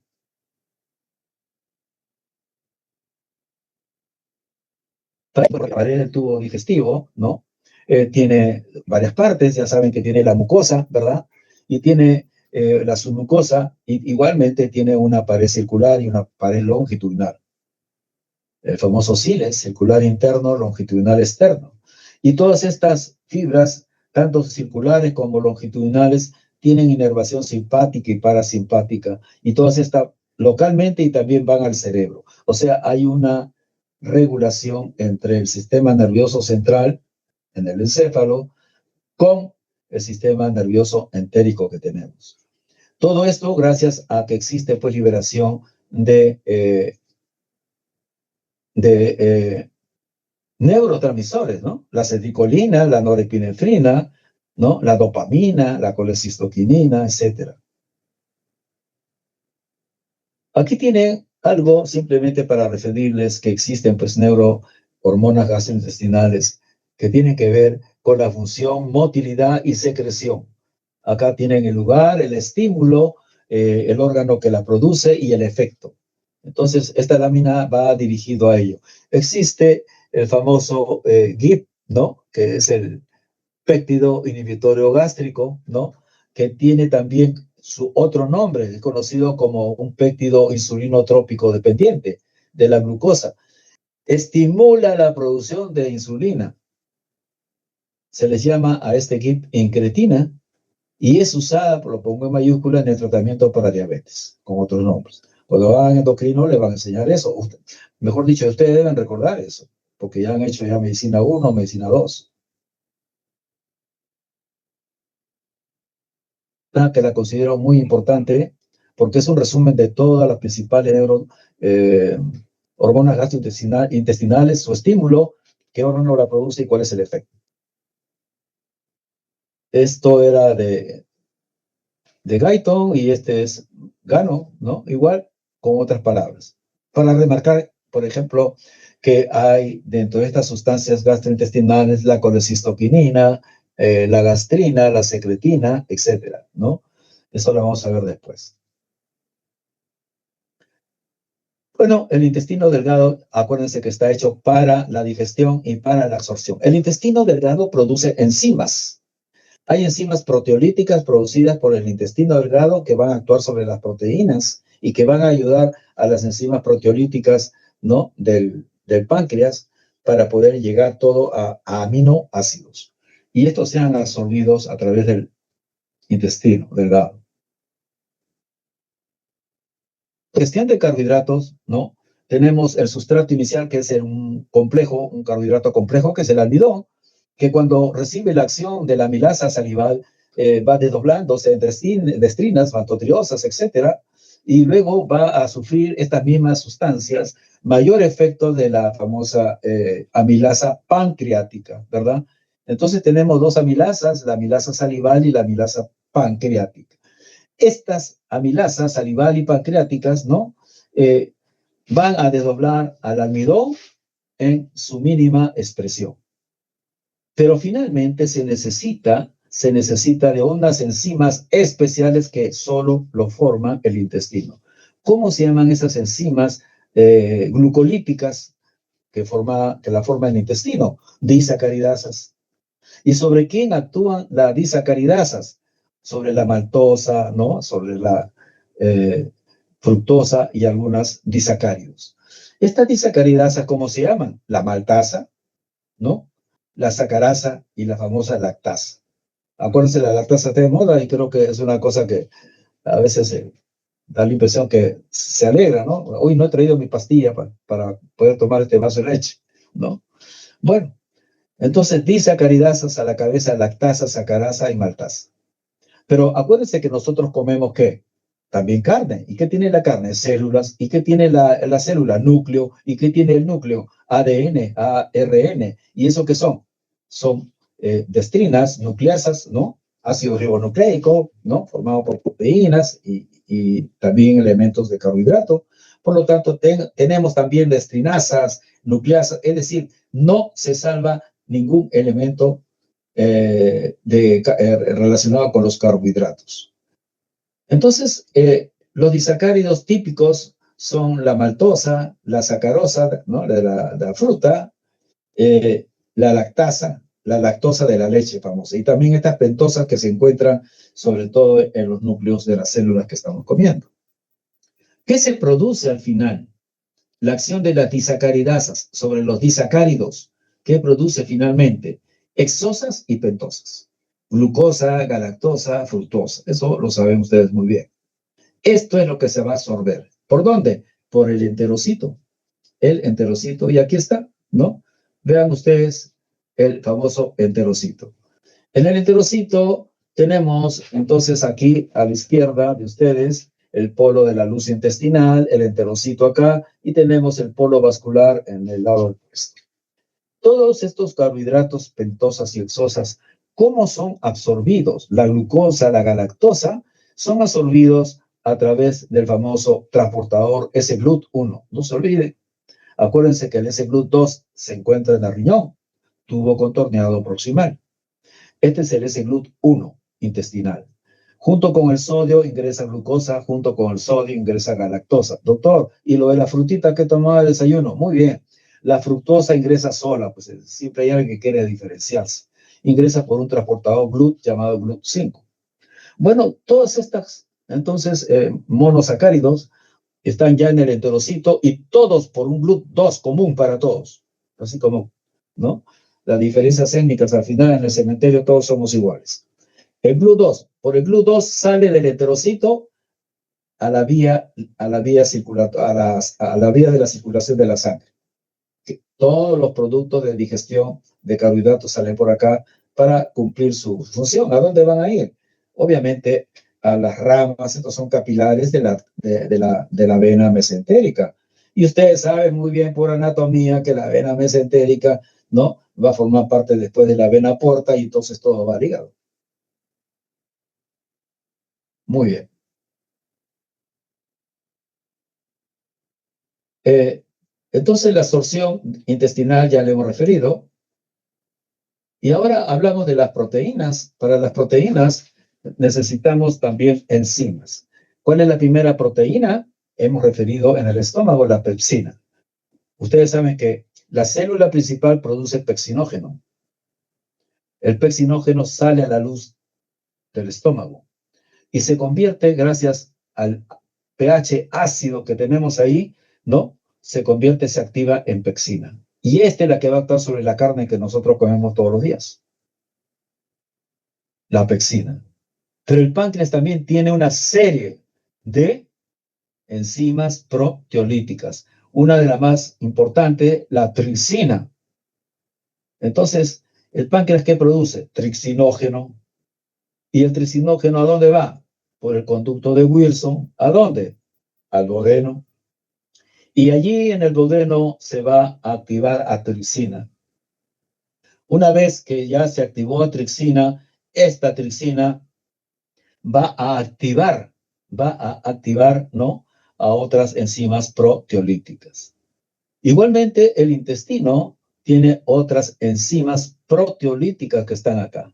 La pared del tubo digestivo, ¿no? Tiene varias partes, ya saben que tiene la mucosa, ¿verdad? Y tiene la submucosa, y igualmente tiene una pared circular y una pared longitudinal. El famoso ciles, circular interno, longitudinal externo. Y todas estas fibras, tanto circulares como longitudinales, tienen inervación simpática y parasimpática, y todas estas localmente y también van al cerebro. O sea, hay una regulación entre el sistema nervioso central en el encéfalo con el sistema nervioso entérico que tenemos. Todo esto gracias a que existe pues liberación de neurotransmisores, ¿no? La acetilcolina, la norepinefrina, ¿no? La dopamina, la colecistoquinina, etc. Aquí tiene algo simplemente para referirles que existen pues neurohormonas gastrointestinales que tienen que ver con la función, motilidad y secreción. Acá tienen el lugar, el estímulo, el órgano que la produce y el efecto. Entonces, esta lámina va dirigido a ello. Existe el famoso GIP, ¿no? Que es el péptido inhibitorio gástrico, ¿no? Que tiene también su otro nombre, es conocido como un péptido insulinotrópico dependiente de la glucosa. Estimula la producción de insulina. Se les llama a este GIP incretina y es usada, lo pongo en mayúscula, en el tratamiento para diabetes, con otros nombres. Cuando van a endocrino le van a enseñar eso. Mejor dicho, ustedes deben recordar eso, porque ya han hecho ya medicina 1, medicina 2. que la considero muy importante porque es un resumen de todas las principales hormonas gastrointestinales, su estímulo, qué hormona la produce y cuál es el efecto. Esto era de Guyton y este es Gano, ¿no? Igual, con otras palabras. Para remarcar, por ejemplo, que hay dentro de estas sustancias gastrointestinales la colecistoquinina, la gastrina, la secretina, etcétera, ¿no? Eso lo vamos a ver después. Bueno, el intestino delgado, acuérdense que está hecho para la digestión y para la absorción. El intestino delgado produce enzimas. Hay enzimas proteolíticas producidas por el intestino delgado que van a actuar sobre las proteínas y que van a ayudar a las enzimas proteolíticas, ¿no?, del páncreas para poder llegar todo a aminoácidos. Y estos sean absorbidos a través del intestino delgado. Cuestión de carbohidratos, ¿no? Tenemos el sustrato inicial, que es un carbohidrato complejo, que es el almidón, que cuando recibe la acción de la amilasa salival, va desdoblándose en destrinas, maltotriosas, etcétera, y luego va a sufrir estas mismas sustancias mayor efecto de la famosa amilasa pancreática, ¿verdad? Entonces tenemos dos amilasas, la amilasa salival y la amilasa pancreática. Estas amilasas salival y pancreáticas, ¿no?, van a desdoblar al almidón en su mínima expresión. Pero finalmente se necesita de unas enzimas especiales que solo lo forma el intestino. ¿Cómo se llaman esas enzimas glucolíticas que la forma el intestino? Disacaridasas. ¿Y sobre quién actúan las disacaridasas? Sobre la maltosa, ¿no?, sobre la fructosa y algunas disacáridos. Estas disacaridasas, ¿cómo se llaman? La maltasa, ¿no?, la sacarasa y la famosa lactasa. Acuérdense, la lactasa está de moda y creo que es una cosa que a veces da la impresión que se alegra, ¿no? Hoy no he traído mi pastilla para poder tomar este vaso de leche, ¿no? Bueno, entonces disacaridasas a la cabeza, lactasa, sacarasa y maltasa. Pero acuérdense que nosotros comemos, ¿qué? También carne. ¿Y qué tiene la carne? Células. ¿Y qué tiene la célula? Núcleo. ¿Y qué tiene el núcleo? ADN, ARN. ¿Y eso qué son? Son destrinas, nucleasas, ¿no? Ácido ribonucleico, ¿no?, formado por proteínas y también elementos de carbohidrato. Por lo tanto, tenemos también destrinasas, nucleasas, es decir, no se salva ningún elemento relacionado con los carbohidratos. Entonces, los disacáridos típicos son la maltosa, la sacarosa, ¿no?, de la fruta, la lactosa de la leche famosa, y también estas pentosas que se encuentran sobre todo en los núcleos de las células que estamos comiendo. ¿Qué se produce al final? La acción de las disacaridasas sobre los disacáridos. ¿Qué produce finalmente? Hexosas y pentosas. Glucosa, galactosa, fructosa. Eso lo saben ustedes muy bien. Esto es lo que se va a absorber. ¿Por dónde? Por el enterocito. El enterocito, y aquí está, ¿no? Vean ustedes el famoso enterocito. En el enterocito tenemos entonces aquí a la izquierda de ustedes el polo de la luz intestinal, el enterocito acá, y tenemos el polo vascular en el lado opuesto. Todos estos carbohidratos, pentosas y hexosas, ¿cómo son absorbidos? La glucosa, la galactosa, son absorbidos a través del famoso transportador S-GLUT1. No se olvide. Acuérdense que el S-GLUT2 se encuentra en el riñón, tubo contorneado proximal. Este es el S-GLUT1 intestinal. Junto con el sodio ingresa glucosa, junto con el sodio ingresa galactosa. Doctor, ¿y lo de la frutita que tomaba el desayuno? Muy bien. La fructosa ingresa sola, pues siempre hay alguien que quiere diferenciarse. Ingresa por un transportador GLUT llamado GLUT5. Bueno, todas estas, entonces, monosacáridos están ya en el enterocito y todos por un GLUT2 común para todos. Así como, ¿no?, las diferencias étnicas al final en el cementerio todos somos iguales. El GLUT2, por el GLUT2 sale del enterocito a la vía de la circulación de la sangre. Todos los productos de digestión de carbohidratos salen por acá para cumplir su función. ¿A dónde van a ir? obviamente, a las ramas, estos son capilares de la vena mesentérica. Y ustedes saben muy bien por anatomía que la vena mesentérica, ¿no?, va a formar parte después de la vena porta y entonces todo va ligado. Muy bien. Entonces la absorción intestinal ya le hemos referido. Y ahora hablamos de las proteínas. Para las proteínas necesitamos también enzimas. ¿Cuál es la primera proteína? Hemos referido en el estómago la pepsina. Ustedes saben que la célula principal produce pepsinógeno. El pepsinógeno sale a la luz del estómago y se convierte, gracias al pH ácido que tenemos ahí, ¿no?, se activa en pepsina. Y esta es la que va a actuar sobre la carne que nosotros comemos todos los días. La pepsina. Pero el páncreas también tiene una serie de enzimas proteolíticas. Una de las más importantes, la tripsina. Entonces, ¿el páncreas qué produce? Tripsinógeno. ¿Y el tripsinógeno a dónde va? Por el conducto de Wilson. ¿A dónde? Al duodeno. Y allí en el duodeno se va a activar a tripsina. Una vez que ya se activó a tripsina, esta tripsina va a activar, ¿no?, a otras enzimas proteolíticas. Igualmente, el intestino tiene otras enzimas proteolíticas que están acá.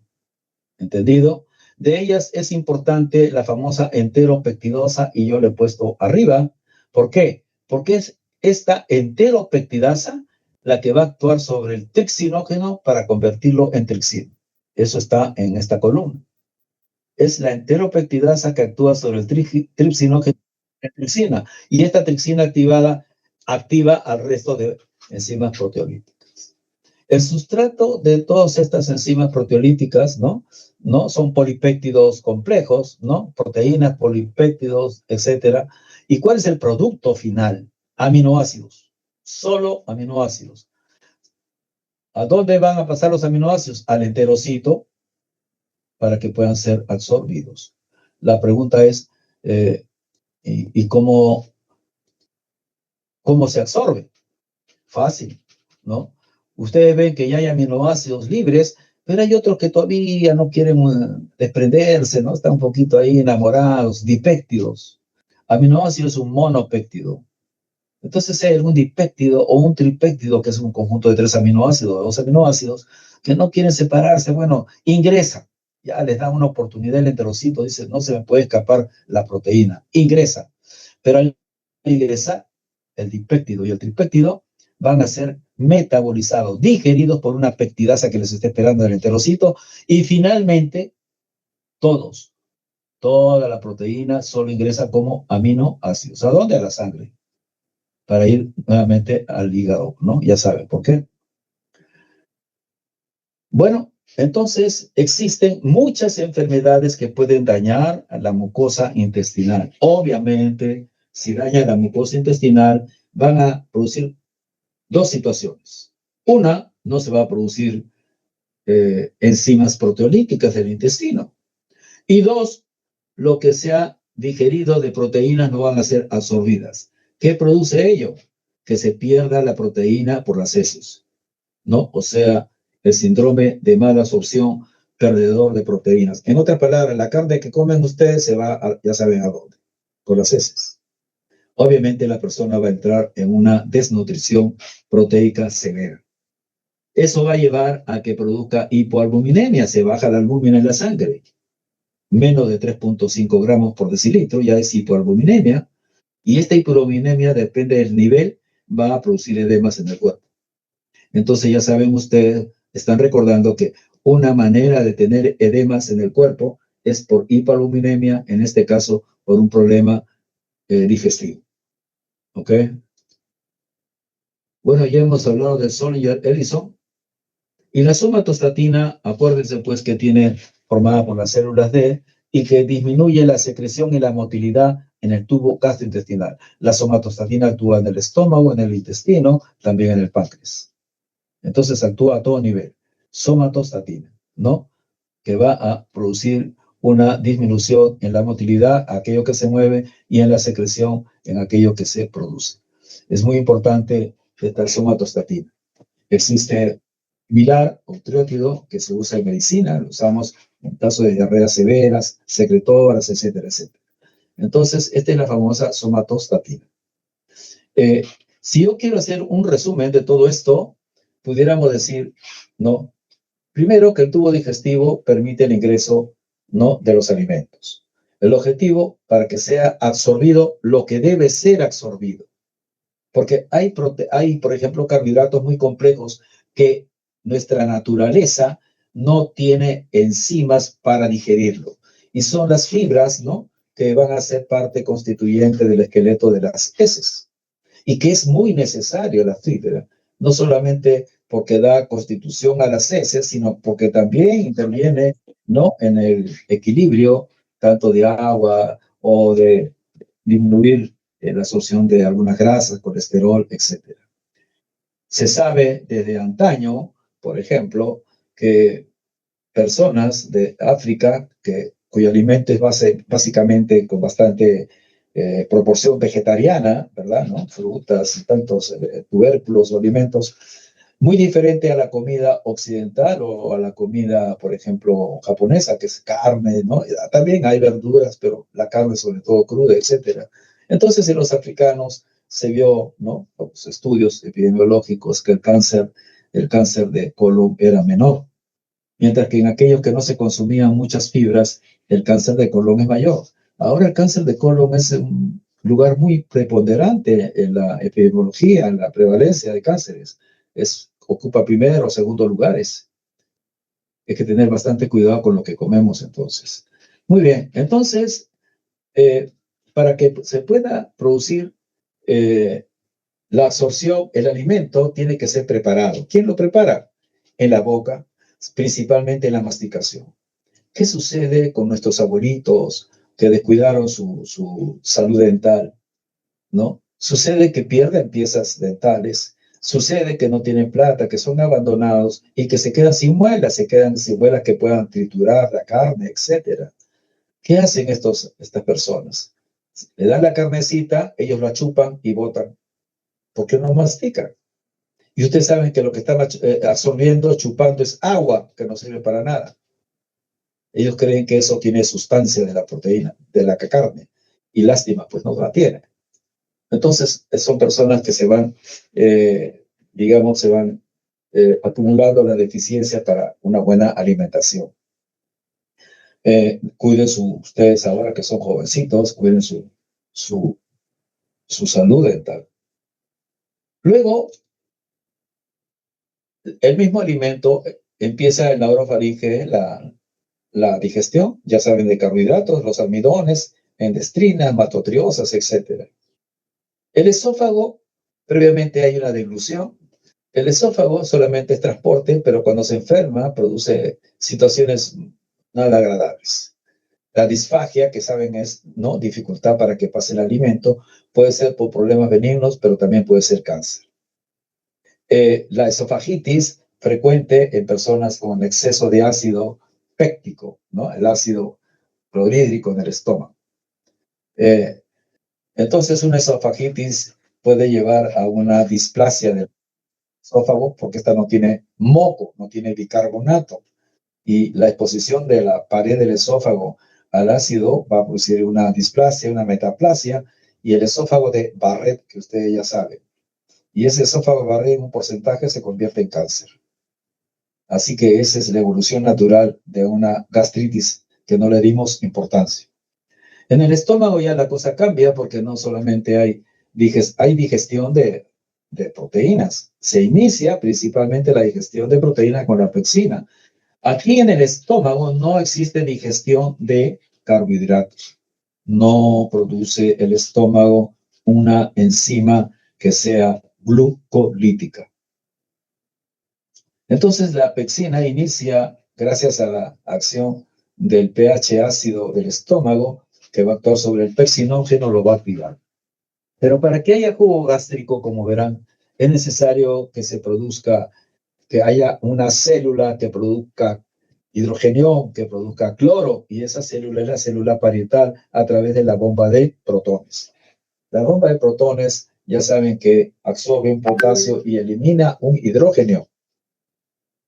¿Entendido? De ellas es importante la famosa enteropeptidosa y yo le he puesto arriba. ¿Por qué? Porque es esta enteropeptidasa la que va a actuar sobre el tripsinógeno para convertirlo en tripsina. Eso está en esta columna. Es la enteropeptidasa que actúa sobre el tripsinógeno en tripsina. Y esta tripsina activa al resto de enzimas proteolíticas. El sustrato de todas estas enzimas proteolíticas, ¿no?, son polipéptidos complejos, ¿no?, proteínas, polipéptidos, etcétera. ¿Y cuál es el producto final? Aminoácidos. Solo aminoácidos. ¿A dónde van a pasar los aminoácidos? Al enterocito, para que puedan ser absorbidos. La pregunta es, ¿y cómo se absorbe? Fácil, ¿no? Ustedes ven que ya hay aminoácidos libres, pero hay otros que todavía no quieren desprenderse, ¿no? Están un poquito ahí enamorados, dipéptidos. Aminoácido es un monopéptido. Entonces hay algún dipéptido o un tripéptido, que es un conjunto de 3 aminoácidos, 2 aminoácidos, que no quieren separarse. Bueno, ingresa. Ya les da una oportunidad el enterocito, dice, no se me puede escapar la proteína. Ingresa. Pero al ingresar, el dipéptido y el tripéptido van a ser metabolizados, digeridos por una peptidasa que les está esperando en el enterocito, y finalmente, toda la proteína solo ingresa como aminoácidos. ¿A dónde? A la sangre, para ir nuevamente al hígado, ¿no? Ya saben por qué. Bueno, entonces existen muchas enfermedades que pueden dañar a la mucosa intestinal. Obviamente, si daña la mucosa intestinal, van a producir 2 situaciones. Una, no se va a producir enzimas proteolíticas del intestino. Y 2, lo que se ha digerido de proteínas no van a ser absorbidas. ¿Qué produce ello? Que se pierda la proteína por las heces, ¿no? O sea, el síndrome de mala absorción, perdedor de proteínas. En otras palabras, la carne que comen ustedes se va, ya saben a dónde, por las heces. Obviamente la persona va a entrar en una desnutrición proteica severa. Eso va a llevar a que produzca hipoalbuminemia, se baja la albúmina en la sangre. Menos de 3.5 gramos por decilitro ya es hipoalbuminemia, y esta hipoalbuminemia, depende del nivel, va a producir edemas en el cuerpo. Entonces ya saben ustedes, están recordando que una manera de tener edemas en el cuerpo es por hipoalbuminemia, en este caso por un problema digestivo. ¿Ok? Bueno, ya hemos hablado del Zollinger-Ellison. Y la somatostatina, acuérdense pues que tiene formada por las células D y que disminuye la secreción y la motilidad en el tubo gastrointestinal. La somatostatina actúa en el estómago, en el intestino, también en el páncreas. Entonces actúa a todo nivel. Somatostatina, ¿no? Que va a producir una disminución en la motilidad, aquello que se mueve, y en la secreción, en aquello que se produce. Es muy importante esta somatostatina. Existe similar o triótido que se usa en medicina, lo usamos en casos de diarreas severas, secretoras, etcétera, etcétera. Entonces, esta es la famosa somatostatina. Si yo quiero hacer un resumen de todo esto, pudiéramos decir, ¿no? Primero, que el tubo digestivo permite el ingreso, ¿no?, de los alimentos. El objetivo, para que sea absorbido lo que debe ser absorbido. Porque hay, por ejemplo, carbohidratos muy complejos que nuestra naturaleza no tiene enzimas para digerirlo. Y son las fibras, ¿no?, que van a ser parte constituyente del esqueleto de las heces. Y que es muy necesario la fibra, no solamente porque da constitución a las heces, sino porque también interviene, ¿no?, en el equilibrio tanto de agua o de disminuir la absorción de algunas grasas, colesterol, etc. Se sabe desde antaño, por ejemplo, que personas de África cuyo alimento es básicamente con bastante proporción vegetariana, ¿verdad?, ¿no?, frutas, tantos tubérculos o alimentos, muy diferente a la comida occidental o a la comida, por ejemplo, japonesa, que es carne, ¿no? También hay verduras, pero la carne sobre todo cruda, etc. Entonces, en los africanos se vio, ¿no?, los estudios epidemiológicos, que el cáncer de colon era menor, mientras que en aquellos que no se consumían muchas fibras, el cáncer de colon es mayor. Ahora el cáncer de colon es un lugar muy preponderante en la epidemiología, en la prevalencia de cánceres. Ocupa primero o segundo lugares. Hay que tener bastante cuidado con lo que comemos entonces. Muy bien, entonces, para que se pueda producir la absorción, el alimento tiene que ser preparado. ¿Quién lo prepara? En la boca, principalmente en la masticación. ¿Qué sucede con nuestros abuelitos que descuidaron su salud dental? ¿No? Sucede que pierden piezas dentales, sucede que no tienen plata, que son abandonados y que se quedan sin muelas que puedan triturar la carne, etc. ¿Qué hacen estas personas? Le dan la carnecita, ellos la chupan y botan, porque no mastican. Y ustedes saben que lo que están absorbiendo, chupando, es agua, que no sirve para nada. Ellos creen que eso tiene sustancia de la proteína, de la carne, y lástima, pues no la tiene. Entonces, son personas que se van, acumulando la deficiencia para una buena alimentación. Cuiden ustedes ahora que son jovencitos, cuiden su salud dental. Luego, el mismo alimento empieza en la orofaringe, la digestión, ya saben, de carbohidratos, los almidones, endestrinas, maltotriosas, etc. El esófago, previamente hay una deglución. El esófago solamente es transporte, pero cuando se enferma produce situaciones nada agradables. La disfagia, que saben es, ¿no?, dificultad para que pase el alimento, puede ser por problemas benignos, pero también puede ser cáncer. La esofagitis, frecuente en personas con exceso de ácido péctico, ¿no?, el ácido clorhídrico en el estómago. Entonces, una esofagitis puede llevar a una displasia del esófago, porque esta no tiene moco, no tiene bicarbonato, y la exposición de la pared del esófago al ácido va a producir una displasia, una metaplasia, y el esófago de Barrett, que ustedes ya saben. Y ese esófago de Barrett en un porcentaje se convierte en cáncer. Así que esa es la evolución natural de una gastritis que no le dimos importancia. En el estómago ya la cosa cambia, porque no solamente hay digestión de proteínas. Se inicia principalmente la digestión de proteínas con la pepsina. Aquí en el estómago no existe digestión de carbohidratos. No produce el estómago una enzima que sea glucolítica. Entonces la pepsina inicia, gracias a la acción del pH ácido del estómago, que va a actuar sobre el pepsinógeno, lo va a activar. Pero para que haya jugo gástrico, como verán, es necesario que se produzca, que haya una célula que produzca hidrogenión que produzca cloro, y esa célula es la célula parietal a través de la bomba de protones. La bomba de protones, ya saben que absorbe un potasio y elimina un hidrógeno.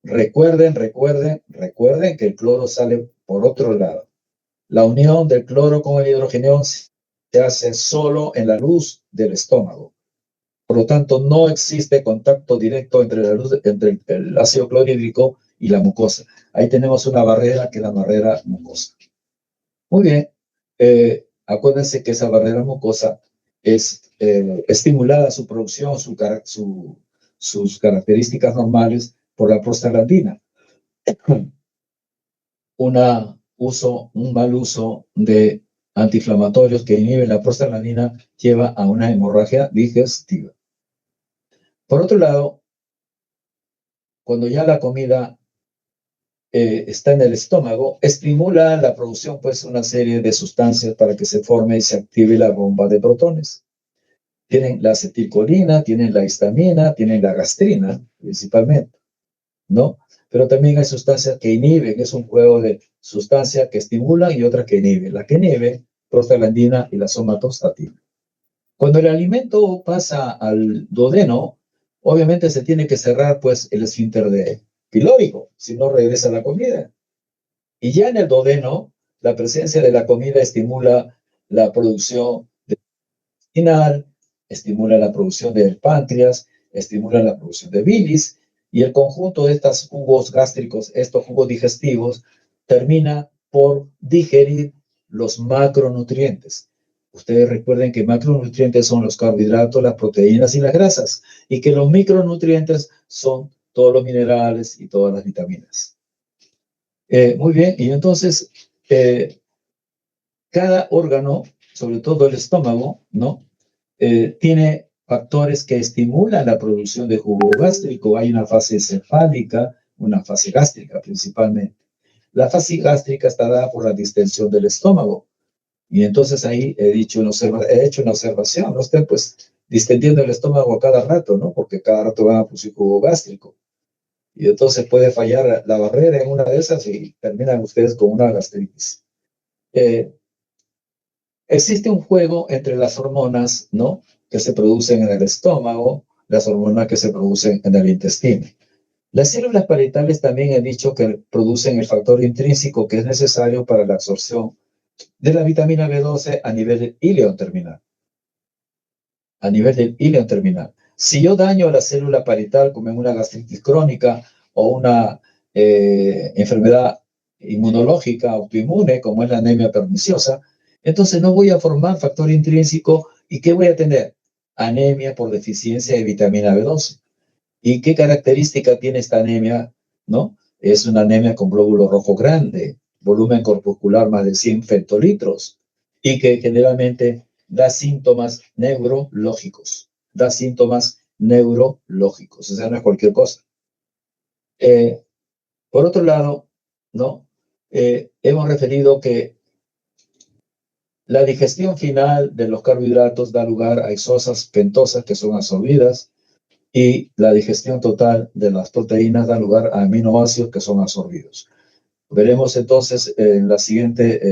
Recuerden que el cloro sale por otro lado. La unión del cloro con el hidrógeno se hace solo en la luz del estómago. Por lo tanto, no existe contacto directo entre el ácido clorhídrico y la mucosa. Ahí tenemos una barrera que es la barrera mucosa. Muy bien. Acuérdense que esa barrera mucosa es estimulada su producción, sus características normales por la prostaglandina. Un mal uso de antiinflamatorios que inhiben la prostaglandina lleva a una hemorragia digestiva. Por otro lado, cuando ya la comida está en el estómago, estimula la producción, pues, una serie de sustancias para que se forme y se active la bomba de protones. Tienen la acetilcolina, tienen la histamina, tienen la gastrina, principalmente, ¿no? Pero también hay sustancias que inhiben, es un juego de sustancias que estimulan y otras que inhiben. La que inhibe, prostaglandina y la somatostatina. Cuando el alimento pasa al duodeno, obviamente se tiene que cerrar, pues, el esfínter pilórico, si no regresa la comida. Y ya en el duodeno, la presencia de la comida estimula la producción intestinal, estimula la producción del páncreas, estimula la producción de bilis, y el conjunto de estos jugos gástricos, estos jugos digestivos, termina por digerir los macronutrientes. Ustedes recuerden que macronutrientes son los carbohidratos, las proteínas y las grasas, y que los micronutrientes son todos los minerales y todas las vitaminas. Muy bien, y entonces cada órgano, sobre todo el estómago, ¿no? Tiene factores que estimulan la producción de jugo gástrico. Hay una fase cefálica, una fase gástrica principalmente. La fase gástrica está dada por la distensión del estómago. Y entonces ahí he hecho una observación, no estén pues distendiendo el estómago a cada rato, ¿no? Porque cada rato van a producir jugo gástrico. Y entonces puede fallar la barrera en una de esas y terminan ustedes con una gastritis. Existe un juego entre las hormonas, ¿no?, que se producen en el estómago, las hormonas que se producen en el intestino. Las células parietales también he dicho que producen el factor intrínseco que es necesario para la absorción de la vitamina B12 a nivel del íleon terminal. A nivel del íleon terminal. Si yo daño a la célula parietal como en una gastritis crónica o una enfermedad inmunológica autoinmune como es la anemia perniciosa, entonces no voy a formar factor intrínseco. ¿Y qué voy a tener? Anemia por deficiencia de vitamina B12. ¿Y qué característica tiene esta anemia? ¿No? Es una anemia con glóbulo rojo grande, volumen corpuscular más de 100 femtolitros, y que generalmente da síntomas neurológicos. Da síntomas neurológicos, o sea, no es cualquier cosa. Por otro lado, ¿no? Hemos referido que la digestión final de los carbohidratos da lugar a exosas pentosas que son absorbidas, y la digestión total de las proteínas da lugar a aminoácidos que son absorbidos. Veremos entonces en la siguiente